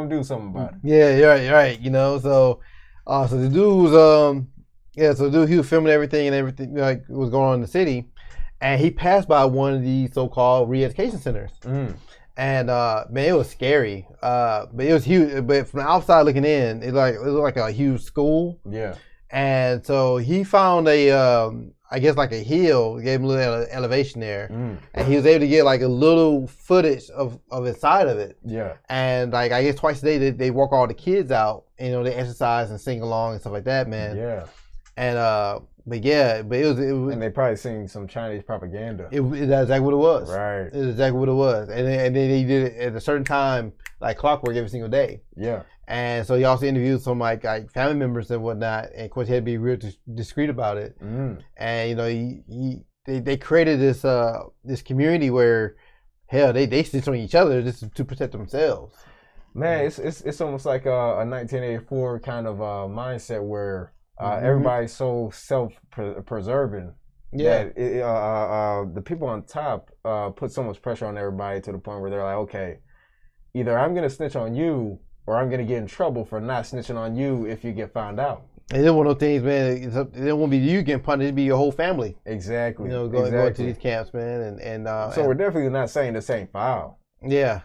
do something about it. Yeah, you're right. You know, so the dude was, so the dude, he was filming everything like was going on in the city. And he passed by one of these so-called re-education centers. And man, it was scary. But it was huge. But from the outside looking in, it looked like a huge school. Yeah. And so he found I guess like a hill, gave him a little elevation there. And he was able to get like a little footage of inside of it. Yeah. And like I guess twice a day they walk all the kids out, and, you know, they exercise and sing along and stuff like that, man. Yeah. And but it was and they probably sing some Chinese propaganda. That's exactly what it was. Right. It's exactly what it was. And then they did it at a certain time, like clockwork, every single day. Yeah. And so he also interviewed some like family members and whatnot. And of course, he had to be real discreet about it. And you know, they created this community where, hell, they stitch on each other just to protect themselves. Man, it's almost like a 1984 kind of mindset where everybody's so self-preserving that the people on top put so much pressure on everybody to the point where they're like, okay, either I'm going to snitch on you or I'm going to get in trouble for not snitching on you if you get found out. And it's one of those things, man, it won't be you getting punished, it'll be your whole family. Exactly. You know, going to these camps, man. So we're definitely not saying this ain't foul. Yeah.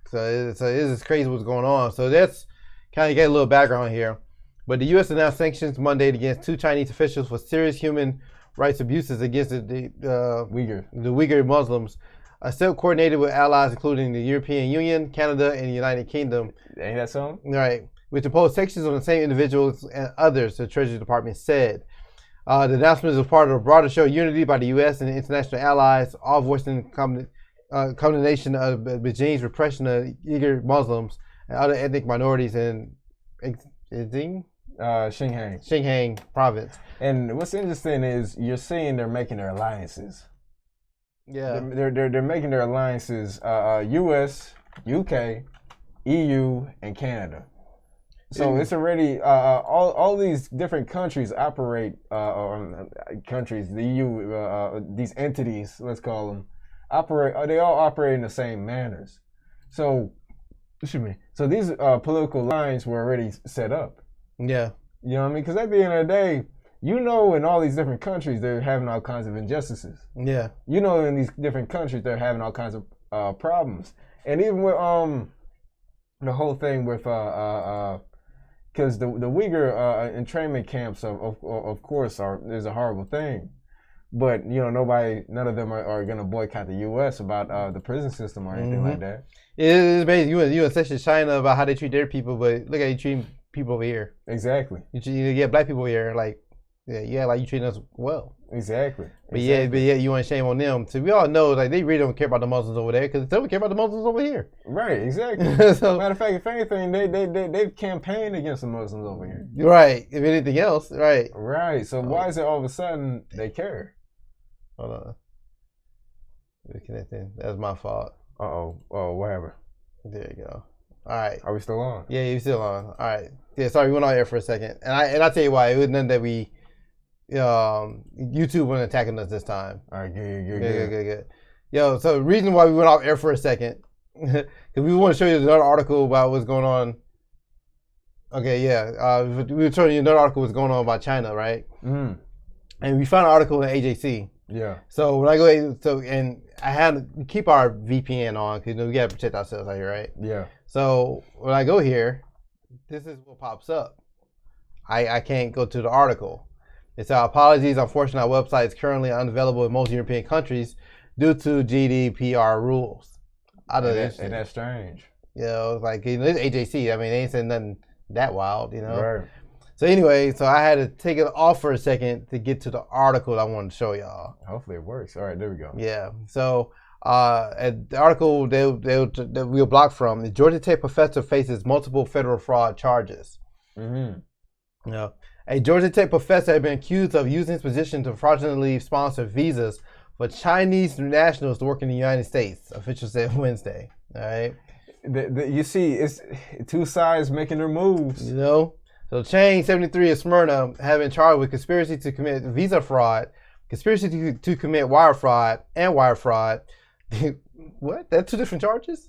So it's crazy what's going on. So that's kind of get a little background here. But the U.S. announced sanctions Monday against 2 Chinese officials for serious human rights abuses against the Uyghur Muslims. A step coordinated with allies including the European Union, Canada, and the United Kingdom. Ain't that something? Right. Which imposed sanctions on the same individuals and others, the Treasury Department said. The announcement is part of a broader show of unity by the U.S. and international allies, all voicing condemnation of Beijing's repression of Uyghur Muslims and other ethnic minorities in Xinjiang province. And what's interesting is you're seeing they're making their alliances. Yeah, they're making their alliances. U.S., UK, EU, and Canada. So it's already all these different countries operate. Countries, the EU, these entities, let's call them, operate. They all operate in the same manners. So, So these political lines were already set up. Yeah. You know what I mean? Because at the end of the day, you know, in all these different countries, they're having all kinds of injustices. Yeah. You know, in these different countries, they're having all kinds of problems. And even with the whole thing with because the Uyghur entrainment camps, of course, is a horrible thing. But none of them are going to boycott the U.S. about the prison system or anything like that. It's amazing. You essentially China about how they treat their people, but look at you treating people over here. Exactly. You get black people here, like like you treating us well. Exactly. But yeah, you want to shame on them. So we all know like they really don't care about the Muslims over there because they don't care about the Muslims over here. Right. Exactly. So, matter of fact, if anything, they've campaigned against the Muslims over here. Right. If anything else, right. Right. So why is it all of a sudden they care? Hold on. Reconnecting. That's my fault. Oh, whatever. There you go. All right. Are we still on? Yeah, you're still on. All right. Yeah, sorry, we went on air for a second. And I'll tell you why. It was nothing that we YouTube wasn't attacking us this time. All right, good. Yo, so the reason why we went off air for a second, because we want to show you another article about what's going on. Okay, yeah. We were showing you another article what's going on about China, right? Mm. And we found an article in AJC. Yeah. So when I go, and I had to keep our VPN on because we got to protect ourselves out here, right? Yeah. So when I go here, this is what pops up. I can't go to the article. It's our apologies. Unfortunately, our website is currently unavailable in most European countries due to GDPR rules. Ain't that strange? Like it's AJC. I mean, they ain't saying nothing that wild, Right. So anyway, so I had to take it off for a second to get to the article I wanted to show y'all. Hopefully it works. All right, there we go. Yeah. So at the article that we were blocked from, the Georgia Tech professor faces multiple federal fraud charges. Mm-hmm. A Georgia Tech professor had been accused of using his position to fraudulently sponsor visas for Chinese nationals to work in the United States, officials said Wednesday. All right. You see, it's two sides making their moves. So Chang, 73 of Smyrna, have been charged with conspiracy to commit visa fraud, conspiracy to commit wire fraud, and wire fraud. What? That's two different charges?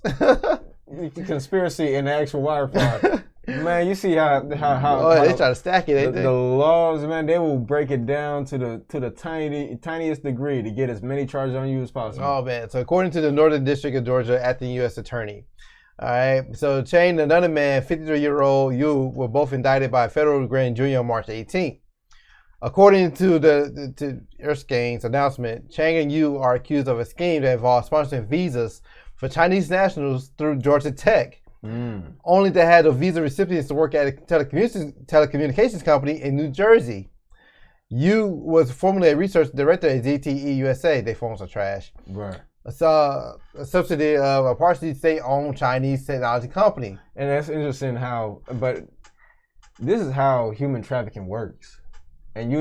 Conspiracy and the actual wire fraud. Man, you see how they try to stack it. The laws, man, they will break it down to the tiniest degree to get as many charges on you as possible. Oh man! So according to the Northern District of Georgia acting U.S. Attorney, all right. So Chang and another man, 53-year-old Yu, were both indicted by a federal grand jury on March 18th. According to to Erskine's announcement, Chang and Yu are accused of a scheme that involves sponsoring visas for Chinese nationals through Georgia Tech. Only to have the visa recipients to work at a telecommunications company in New Jersey. Yu was formerly a research director at ZTE USA. Their phones are trash. Right. A subsidiary of a partially state-owned Chinese technology company. And that's interesting but this is how human trafficking works. And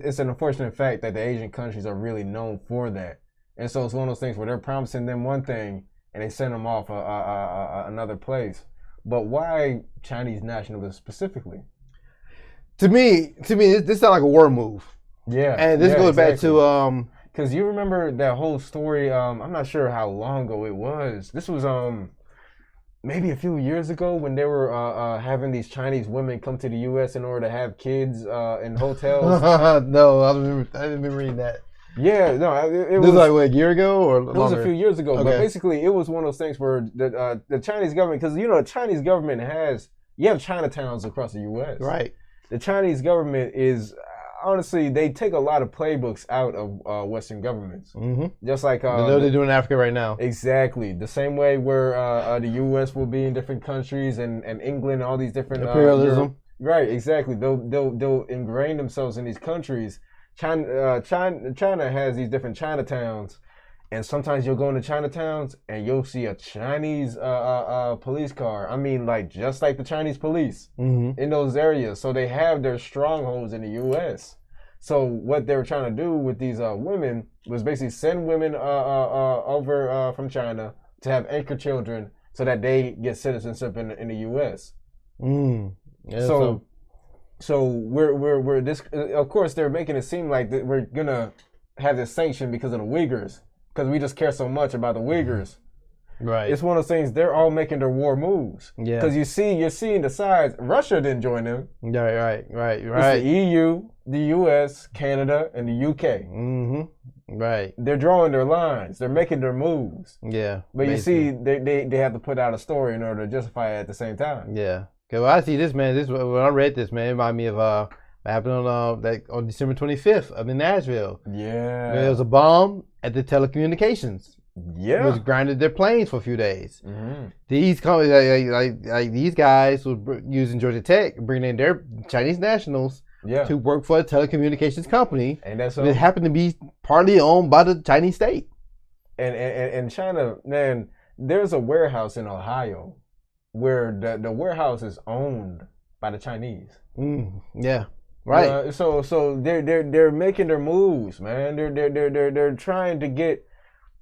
it's an unfortunate fact that the Asian countries are really known for that. And so it's one of those things where they're promising them one thing and they send them off another place. But why Chinese nationalists specifically? To me, this sounds like a war move. Yeah. And this goes back to because you remember that whole story. I'm not sure how long ago it was. This was maybe a few years ago when they were having these Chinese women come to the U.S. in order to have kids in hotels. No, I didn't remember reading that. Yeah, no, it was like what, a year ago or longer? It was a few years ago, but basically it was one of those things where the Chinese government, because the Chinese government you have Chinatowns across the U.S. Right. The Chinese government is honestly, they take a lot of playbooks out of Western governments. Mm-hmm. Just like they're doing in Africa right now. Exactly, the same way where the U.S. will be in different countries and England, all these different imperialism. Right, exactly. They'll ingrain themselves in these countries. China has these different Chinatowns, and sometimes you'll go into Chinatowns and you'll see a Chinese police car. I mean, just like the Chinese police in those areas. So they have their strongholds in the U.S. So what they were trying to do with these women was basically send women over from China to have anchor children so that they get citizenship in the U.S. Yeah, So we're this. Of course, they're making it seem like that we're gonna have this sanction because of the Uyghurs, because we just care so much about the Uyghurs. Right. It's one of those things. They're all making their war moves. Yeah. Because you're seeing the sides. Russia didn't join them. Right. It's the EU, the US, Canada, and the UK. Mm-hmm. Right. They're drawing their lines. They're making their moves. Yeah. But basically. You see, they have to put out a story in order to justify it at the same time. Yeah. Well, I see this, man. When I read this, man, it reminded me of What happened on December 25th up in Nashville? Yeah. There was a bomb at the telecommunications. Yeah. Which grounded their planes for a few days. Mm-hmm. These companies, like these guys were using Georgia Tech, bringing in their Chinese nationals to work for a telecommunications company. And that's that happened to be partly owned by the Chinese state. And China, man, there's a warehouse in Ohio where the warehouse is owned by the Chinese. Yeah. Right. So they're making their moves, man. They're trying to get.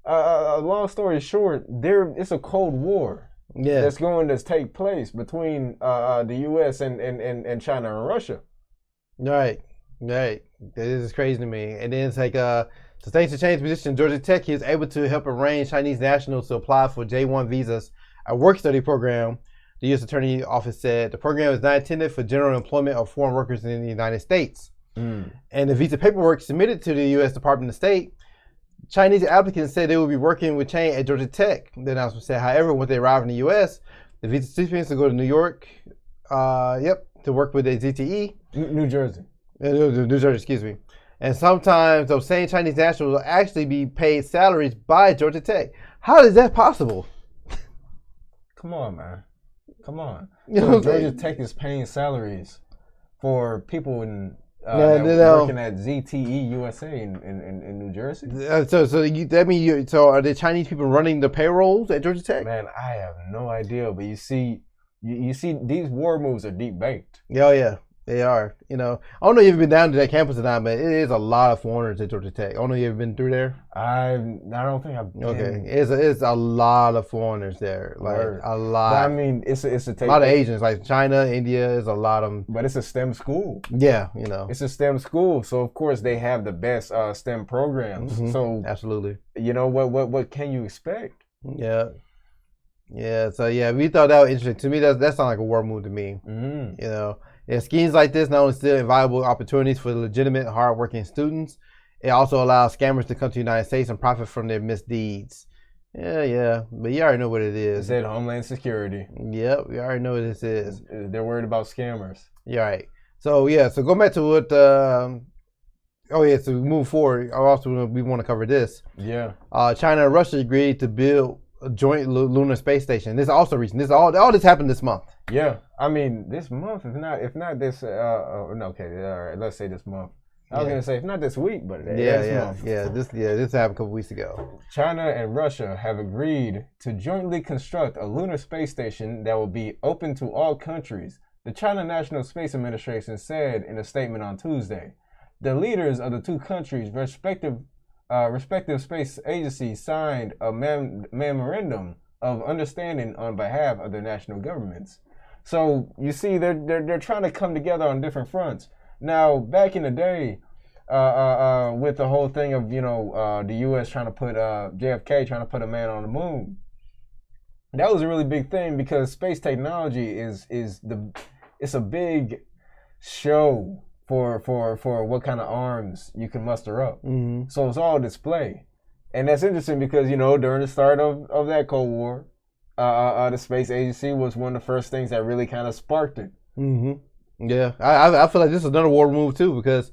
Long story short, it's a Cold War that's going to take place between the U.S. and China and Russia. Right. This is crazy to me. And then it's like, so thanks to Chinese position, Georgia Tech is able to help arrange Chinese nationals to apply for J-1 visas, a work-study program. The U.S. Attorney Office said the program is not intended for general employment of foreign workers in the United States. And the visa paperwork submitted to the U.S. Department of State, Chinese applicants said they will be working with Chang at Georgia Tech. The announcement said, however, when they arrive in the U.S., the visa recipients will go to New York, to work with a ZTE. New Jersey. New Jersey, excuse me. And sometimes those same Chinese nationals will actually be paid salaries by Georgia Tech. How is that possible? Come on, man. Come on. So Georgia Tech is paying salaries for people in working at ZTE USA in New Jersey. So are the Chinese people running the payrolls at Georgia Tech? Man, I have no idea. But you see these war moves are deep baked. Oh yeah, they are. I don't know if you've been down to that campus or not, but it is a lot of foreigners at Georgia Tech. I don't know if you've been through there. I don't think I've been. Okay, it's a lot of foreigners there, like a lot. But I mean, it's a lot of Asians, like China, India. Is a lot of them. But it's a STEM school. Yeah, it's a STEM school, so of course they have the best STEM programs. So absolutely, what can you expect? Yeah. So we thought that was interesting. To me, that sounds like a war move to me. And schemes like this not only still invaluable opportunities for legitimate, hardworking students, it also allows scammers to come to the United States and profit from their misdeeds. Yeah, but you already know what it is. It said Homeland Security. Yep, we already know what this is. They're worried about scammers. Yeah, right. So go back to what. So we move forward. We want to cover this. Yeah. China and Russia agreed to build a joint lunar space station. This is also recent. All this happened this month. Yeah, I mean this month, if not this. Okay, all right. Let's say this month. I was gonna say if not this week, but this happened a couple weeks ago. China and Russia have agreed to jointly construct a lunar space station that will be open to all countries. The China National Space Administration said in a statement on Tuesday. The leaders of the two countries' respective space agencies signed a memorandum of understanding on behalf of their national governments. So you see, they're trying to come together on different fronts. Now, back in the day, with the whole thing of the U.S. trying to put JFK trying to put a man on the moon, that was a really big thing because space technology is a big show for what kind of arms you can muster up. So it's all display. And that's interesting because, during the start of that Cold War, the space agency was one of the first things that really kind of sparked it. Yeah, I feel like this is another war move too because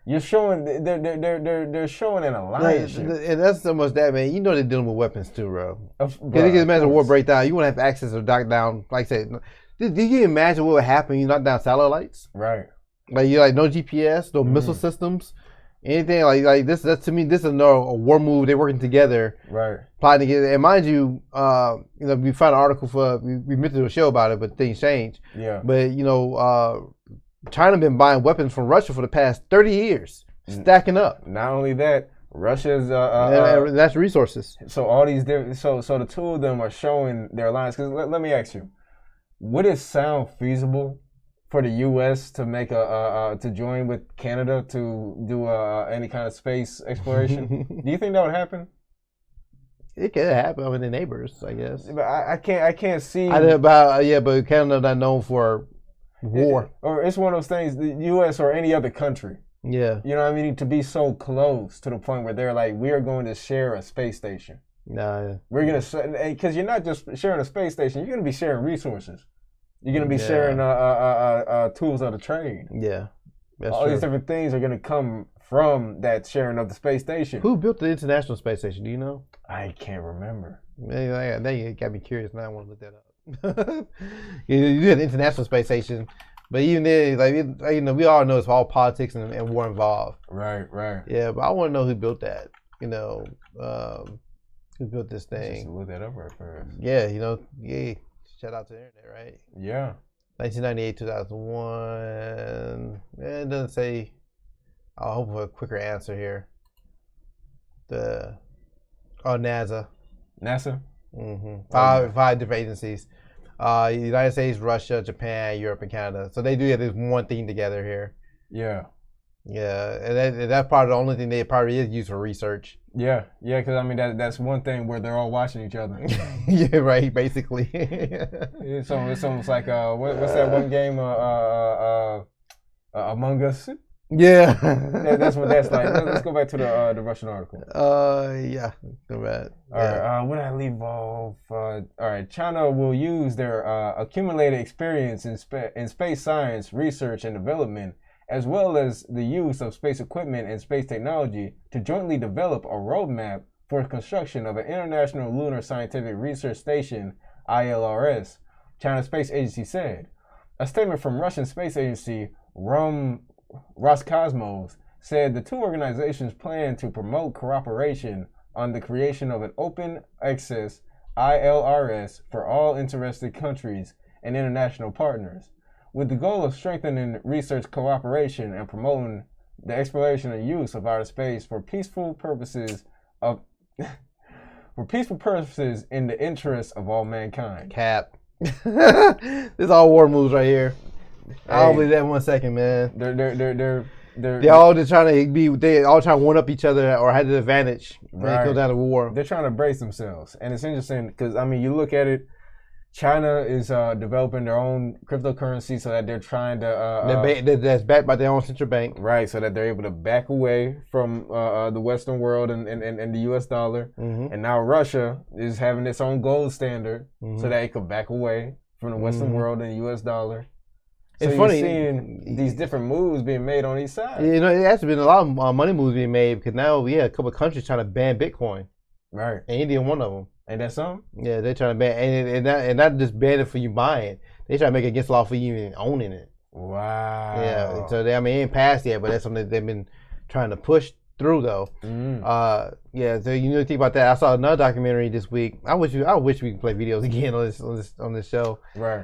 you're showing they're showing an alliance, and that's so much that, man. They're dealing with weapons too, bro. Because you can imagine war break down. You won't have access to knock down. Like I said, do you imagine what would happen when you knock down satellites? Right. Like you no GPS, no missile systems. Anything like this, that's to me, this is a war move. They're working together, right? Plotting together. And mind you, we found an article we meant to do a show about it, but things change. Yeah. But China been buying weapons from Russia for the past 30 years, stacking up. Not only that, Russia's natural resources. So all these different, so the two of them are showing their alliance. Because let me ask you, would it sound feasible for the U.S. to make to join with Canada to do any kind of space exploration? Do you think that would happen? It could happen. I mean, they're neighbors, I guess. But I can't see. But Canada not known for war. Or it's one of those things. The U.S. or any other country. Yeah. You know what I mean? To be so close to the point where they're like, we are going to share a space station. Nah. We're gonna, because you're not just sharing a space station. You're gonna be sharing resources. You're gonna be sharing tools of the trade. Yeah, that's all true. These different things are gonna come from that sharing of the space station. Who built the International Space Station? Do you know? I can't remember. Now you got me curious. Now I want to look that up. You had the International Space Station, but even then, we all know it's all politics and war involved. Right. Yeah, but I want to know who built that. Who built this thing? Just look that up right first. Yeah, shout out to the internet, right? Yeah. 1998, 2001. It doesn't say. I'll hope for a quicker answer here. NASA. NASA? Mm-hmm. Five different agencies. United States, Russia, Japan, Europe, and Canada. So they do have this one thing together here. Yeah. Yeah, and that's probably the only thing they probably is used for research. Yeah, because I mean that's one thing where they're all watching each other. Yeah, right. Basically. It's almost like what's that one game? Among Us. Yeah. That's what that's like. Let's go back to the Russian article. Yeah. Go back. All right. Where did I leave off? All right. China will use their accumulated experience in space science, research, and development, as well as the use of space equipment and space technology, to jointly develop a roadmap for construction of an International Lunar Scientific Research Station, ILRS, China's space agency said. A statement from Russian space agency Roscosmos said the two organizations plan to promote cooperation on the creation of an open access ILRS for all interested countries and international partners, with the goal of strengthening research cooperation and promoting the exploration and use of outer space for peaceful purposes in the interest of all mankind. Cap. This is all war moves right here. I don't believe that 1 second, man. They're all just trying to one up each other or have the advantage when it comes down to war. They're trying to brace themselves, and it's interesting because I mean, you look at it. China is developing their own cryptocurrency so that they're trying to that's backed by their own central bank, right? So that they're able to back away from the Western world and the U.S. dollar. Mm-hmm. And now Russia is having its own gold standard, mm-hmm. so that it could back away from the Western mm-hmm. world and the U.S. dollar. So it's funny seeing these different moves being made on each side. It has been a lot of money moves being made because now we had a couple of countries trying to ban Bitcoin, right? And India one of them. Ain't that something? Yeah, they're trying to ban and not just ban it for you buying. They try to make it against law for you even owning it. Wow. Yeah. So it ain't passed yet, but that's something that they've been trying to push through though. Mm. Yeah. So you think about that. I saw another documentary this week. I wish we could play videos again on this show. Right.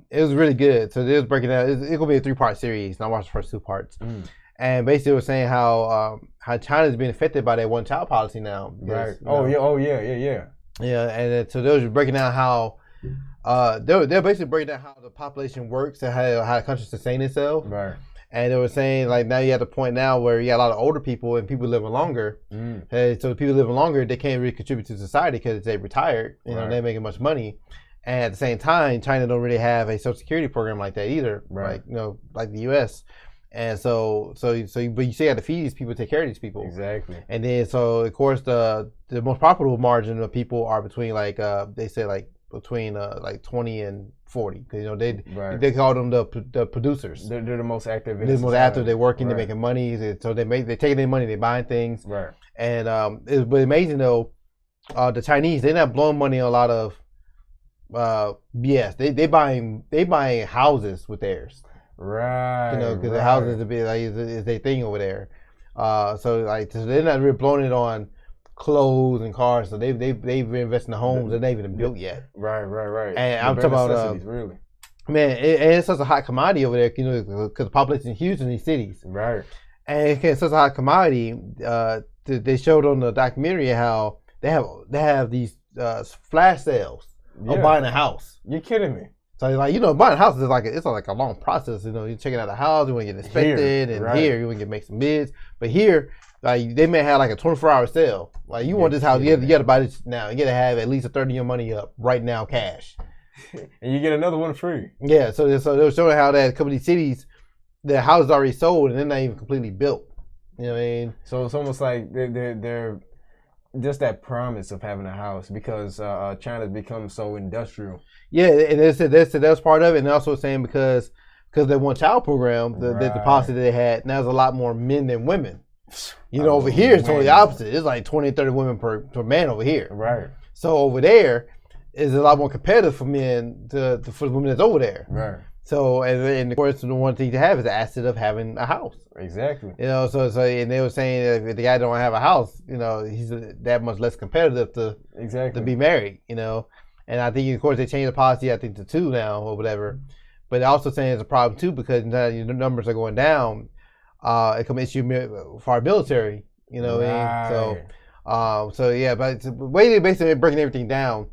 It was really good. So they was breaking down. It's gonna be a 3-part series, and I watched the first 2 parts. Mm. And basically, it was saying how China's being affected by that one-child policy now. Right. Yeah. Yeah, and so they were breaking down how they're basically breaking down how the population works and how the country sustains itself. Right. And they were saying like now you have the point now where you got a lot of older people and people living longer. Mm. And so the people living longer, they can't really contribute to society because they retired. You know, they're making much money. And at the same time, China don't really have a social security program like that either. Right. Like the U.S. And so, but you still have to feed these people, take care of these people. Exactly. And then, so of course, the most profitable margin of people are between they say between 20 and 40, because they call them the producers. They're the most active. They're the most active. They're working. They're making money. So they're taking their money. They're buying things. Right. And but amazing though, the Chinese, they're not blowing money on a lot of BS. They buying houses with theirs. Right. Because the houses is their thing over there. So they're not really blowing it on clothes and cars. So they've invested in the homes that they haven't even built yet. Right. And I'm talking about really. Man, it's such a hot commodity over there. Because the population is huge in these cities. Right. And it's such a hot commodity. They showed on the documentary how they have these flash sales of buying a house. You're kidding me. So buying a house is like a long process. You're checking out a house, you want to get inspected, here you want to make some bids. But here, they may have a 24-hour sale. You want this house, you got to buy this now. You got to have at least a third of your money up right now, cash. And you get another one free. Yeah. So they were showing how that a couple of these cities, the house is already sold and they're not even completely built. You know what I mean? So it's almost like they're just that promise of having a house because China's become so industrial. Yeah, and they said that's part of it, and also saying because they one child program, the policy they had, now there's a lot more men than women. You know, over here it's totally the opposite. It's like 20, 30 women per man over here. Right. So over there is a lot more competitive for men for the women that's over there. Right. So and of course the one thing to have is the asset of having a house. Exactly. You know, so and they were saying that if the guy don't have a house, you know, he's that much less competitive to be married. You know, and I think of course they changed the policy I think to 2 now or whatever, but also saying it's a problem too because now the numbers are going down. It can issue for our military. You know what I mean? So yeah, but the way they basically breaking everything down,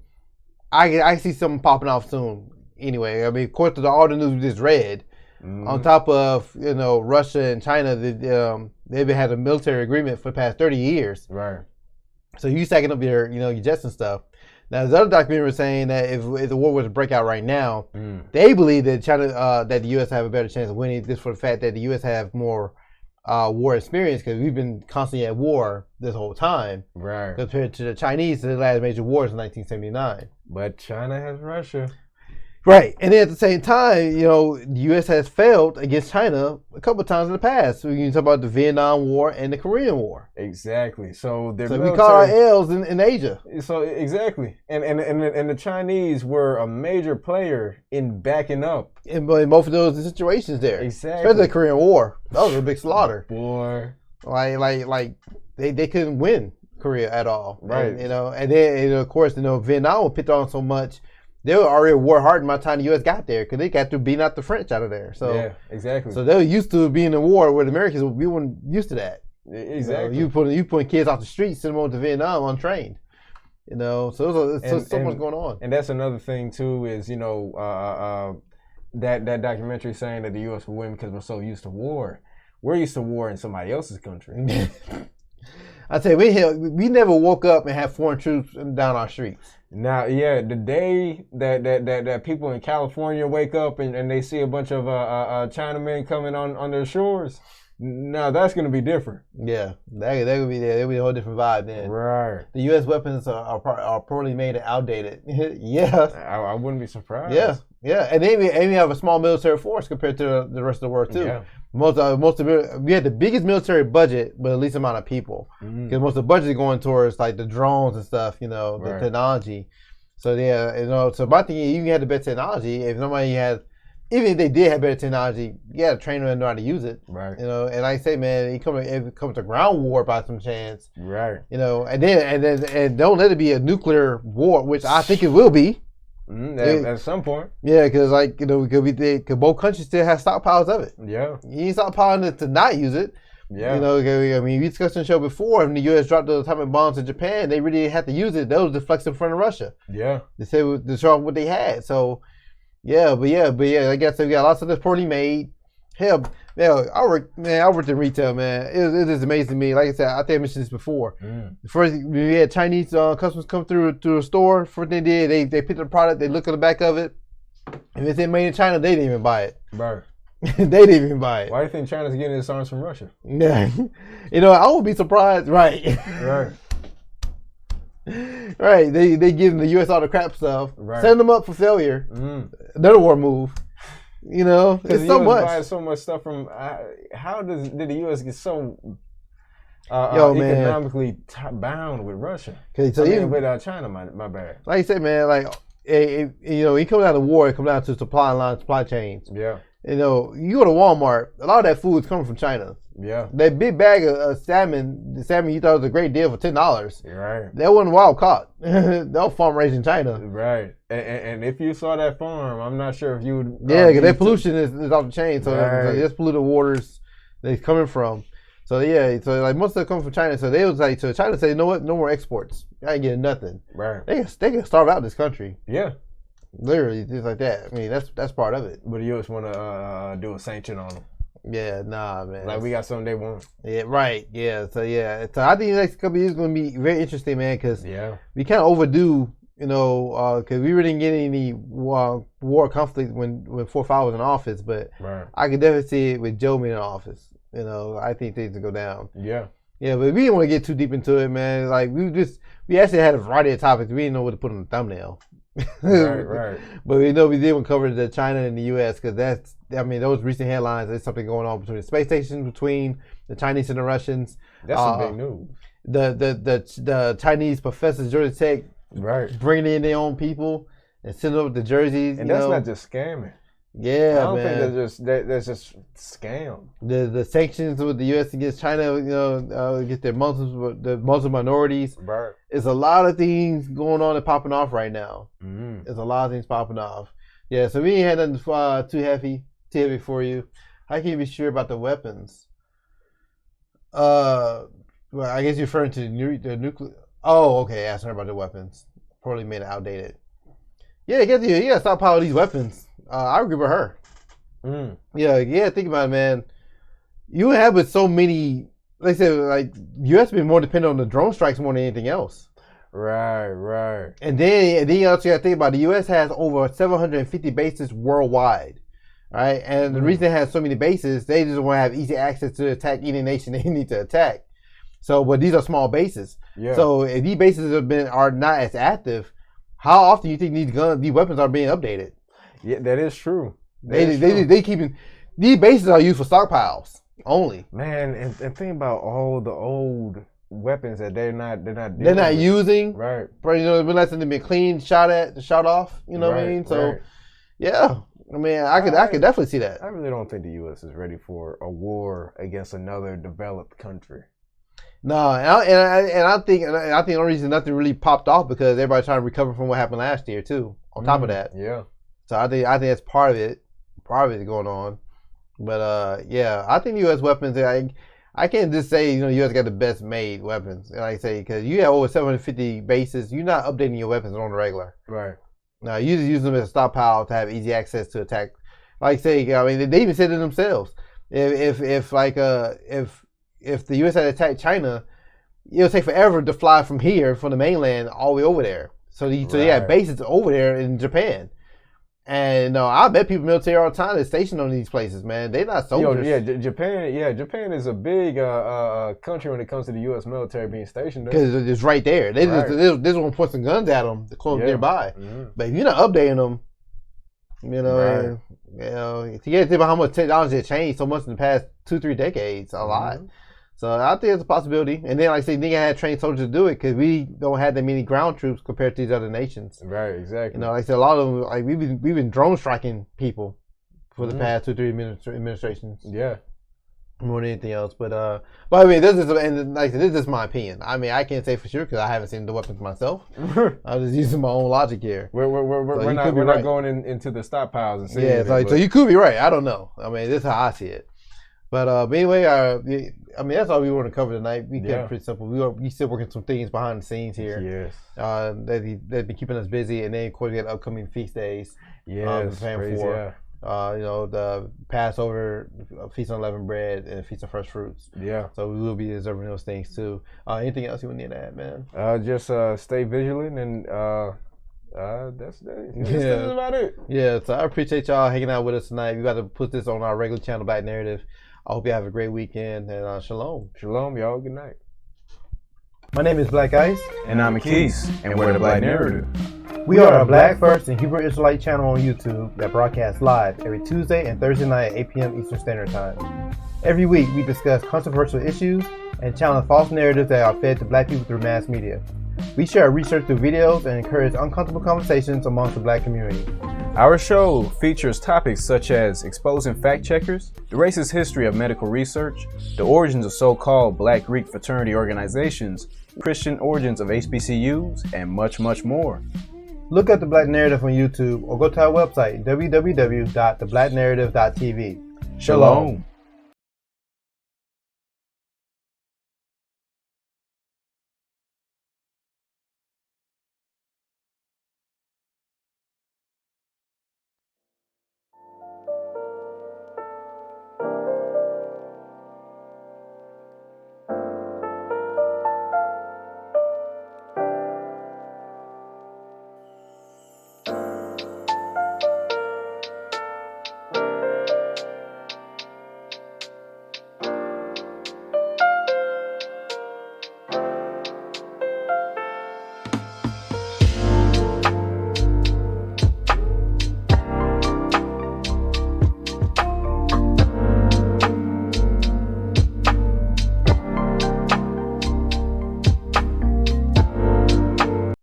I see something popping off soon. Anyway, I mean, of course, all the news we just read. On top of Russia and China, they've had a military agreement for the past 30 years. Right. So you stacking up your jets and stuff. Now, this other documentary was saying that if the war was to break out right now, they believe that China, that the U.S. have a better chance of winning, just for the fact that the U.S. have more war experience because we've been constantly at war this whole time. Right. Compared to the Chinese, the last major wars in 1979. But China has Russia. Right, and then at the same time, the U.S. has failed against China a couple of times in the past. So you can talk about the Vietnam War and the Korean War. Exactly. So we caught our L's in Asia. So exactly, and the Chinese were a major player in backing up in both of those situations there. Exactly. Especially the Korean War. That was a big slaughter. Boy, like they couldn't win Korea at all. Right. And then of course Vietnam was picked on so much. They were already war hardened by the time the U.S. got there because they got to beat out the French out of there. So yeah, exactly. So they were used to being in war with Americans. We weren't used to that. Exactly. You putting kids off the streets, sending them to Vietnam untrained. So there's so much going on. And that's another thing too is that documentary saying that the U.S. will win because we're so used to war. We're used to war in somebody else's country. I tell you, we never woke up and had foreign troops down our streets. Now, yeah, the day that people in California wake up and they see a bunch of Chinamen coming on their shores, now that's going to be different. Yeah, that could be there. It'll be a whole different vibe then. Right. The U.S. weapons are poorly made and outdated. Yeah. I wouldn't be surprised. Yeah, and they have a small military force compared to the rest of the world too. Yeah. Most of it, we had the biggest military budget, but the least amount of people. Because most of the budget is going towards like the drones and stuff, the technology. So yeah, so my thing is, you had the better technology. If nobody had, even if they did have better technology, you got to train them and know how to use it. Right. And like I say, man, if it comes to ground war by some chance. Right. And don't let it be a nuclear war, which I think it will be. At some point. Yeah, because because both countries still have stockpiles of it. Yeah. You ain't stockpiling it to not use it. Yeah. I mean, we discussed on the show before, when the U.S. dropped those atomic bombs in Japan, they really had to use it. Those deflects in front of Russia. Yeah. They said to show what they had. So, but I guess we got lots of this poorly made. Hell, I worked in retail, man. It is amazing to me. Like I said, I think I mentioned this before. First, we had Chinese customers come through the store. First thing they did, they picked up the product, they look at the back of it. If it said made in China, they didn't even buy it. Right. They didn't even buy it. Why do you think China's getting its arms from Russia? Yeah. I would be surprised. Right. Right. Right. They give the U.S. all the crap stuff. Right. Send them up for failure. Another war move. It's so much. Buys so much stuff from. How did the U.S. get so economically bound with Russia? With China, my bad. Like you said, man, it comes down to war. It comes down to supply chains. Yeah. You go to Walmart, a lot of that food is coming from China. Yeah. That big bag of salmon, the salmon you thought was a great deal for $10. Right. That wasn't wild caught. That was farm raised in China. Right. And if you saw that farm, I'm not sure if you would. Yeah, because that pollution is off the chain. So it's polluted waters that it's coming from. So yeah, most of it comes from China. So so China said, you know what? No more exports. I ain't getting nothing. Right. They can starve out this country. Yeah. Literally, just like that. I mean, that's part of it. But the U.S. want to do a sanction on them. Yeah, nah, man. Like we got something they want. Yeah, right. Yeah. So I think the next couple of years is going to be very interesting, man, because we kind of overdue, because we really didn't get any war conflict when 4-5 was in office, but I could definitely see it with Joe being in office. I think things will go down. Yeah. Yeah, but we didn't want to get too deep into it, man. Like we actually had a variety of topics. We didn't know what to put on the thumbnail. Right. But we know we did cover the China and the U.S. because those recent headlines. There's something going on between the space stations, between the Chinese and the Russians. That's some big news. The Chinese professors, Georgia Tech, bringing in their own people and sending up the jerseys. And that's not just scamming. Yeah, I don't think that's just scam. The sanctions with the U.S. against China, against the Muslim minorities. Right. There's a lot of things going on and popping off right now. Mm-hmm. There's a lot of things popping off. Yeah, so we ain't had nothing too heavy for you. How can you be sure about the weapons? Well, I guess you're referring to the nuclear. Oh, okay. Asking her about the weapons. Probably made it outdated. Yeah, you gotta stockpile these weapons. I agree with her. Yeah. Think about it, man. You have with so many. Like I said, like U.S. been more dependent on the drone strikes more than anything else. Right. And then you also got to think about the U.S. has over 750 bases worldwide, right? And the reason it has so many bases, they just want to have easy access to attack any nation they need to attack. So, but these are small bases. Yeah. So if these bases are not as active, how often do you think these weapons are being updated? Yeah, that is true. They keeping these bases are used for stockpiles only. Man, and think about all the old weapons that they're not using. Right. But when that's been clean, shot off. You know what I mean? So yeah. I mean, I could definitely see that. I really don't think the U.S. is ready for a war against another developed country. No, and I think the only reason nothing really popped off because everybody's trying to recover from what happened last year too. On top of that, yeah. So I think that's part of it going on. But yeah, I think U.S. weapons. I can't just say U.S. got the best made weapons. Like I say, because you have over 750 bases, you're not updating your weapons on the regular. Right. No, you just use them as a stockpile to have easy access to attack. Like I say, I mean, they even said it themselves. If the U.S. had attacked China, it'll take forever to fly from the mainland all the way over there. So they have bases over there in Japan. And I bet people military all the time they're stationed on these places, man. They're not soldiers. Japan is a big country when it comes to the U.S. military being stationed there. Because it's right there. They just want to point some guns at them to close nearby. Mm-hmm. But if you're not updating them, you get to think about how much technology has changed so much in the past 2-3 decades, a lot. So I think it's a possibility. And then, like I say, nigga had trained soldiers to do it because we don't have that many ground troops compared to these other nations. Right, exactly. Like I said, a lot of them, like we've been drone striking people for the past 2-3 administrations. Yeah. More than anything else, but I mean, this is my opinion. I mean, I can't say for sure because I haven't seen the weapons myself. I'm just using my own logic here. We're not going into the stockpiles and seeing. Yeah, so you could be right. I don't know. I mean, this is how I see it. But anyway, I mean, that's all we want to cover tonight. We kept it pretty simple. We still working some things behind the scenes here. Yes. They've been keeping us busy, and then of course we got upcoming feast days. Yes. The Passover, Feast on Unleavened Bread, and Feast of First Fruits. Yeah. So we will be observing those things too. Anything else you want to add, man? Just stay vigilant, and that's about it. Yeah. So I appreciate y'all hanging out with us tonight. We got to put this on our regular channel, Black Narrative. I hope you have a great weekend, and shalom. Shalom, y'all. Good night. My name is Black Ice. And I'm Akis, and we're the Black Narrative. We are a Black First and Hebrew Israelite channel on YouTube that broadcasts live every Tuesday and Thursday night at 8 p.m. Eastern Standard Time. Every week, we discuss controversial issues and challenge false narratives that are fed to Black people through mass media. We share research through videos and encourage uncomfortable conversations amongst the Black community. Our show features topics such as exposing fact checkers, the racist history of medical research, the origins of so-called Black Greek fraternity organizations, Christian origins of HBCUs, and much, much more. Look at The Black Narrative on YouTube or go to our website, www.theblacknarrative.tv. Shalom.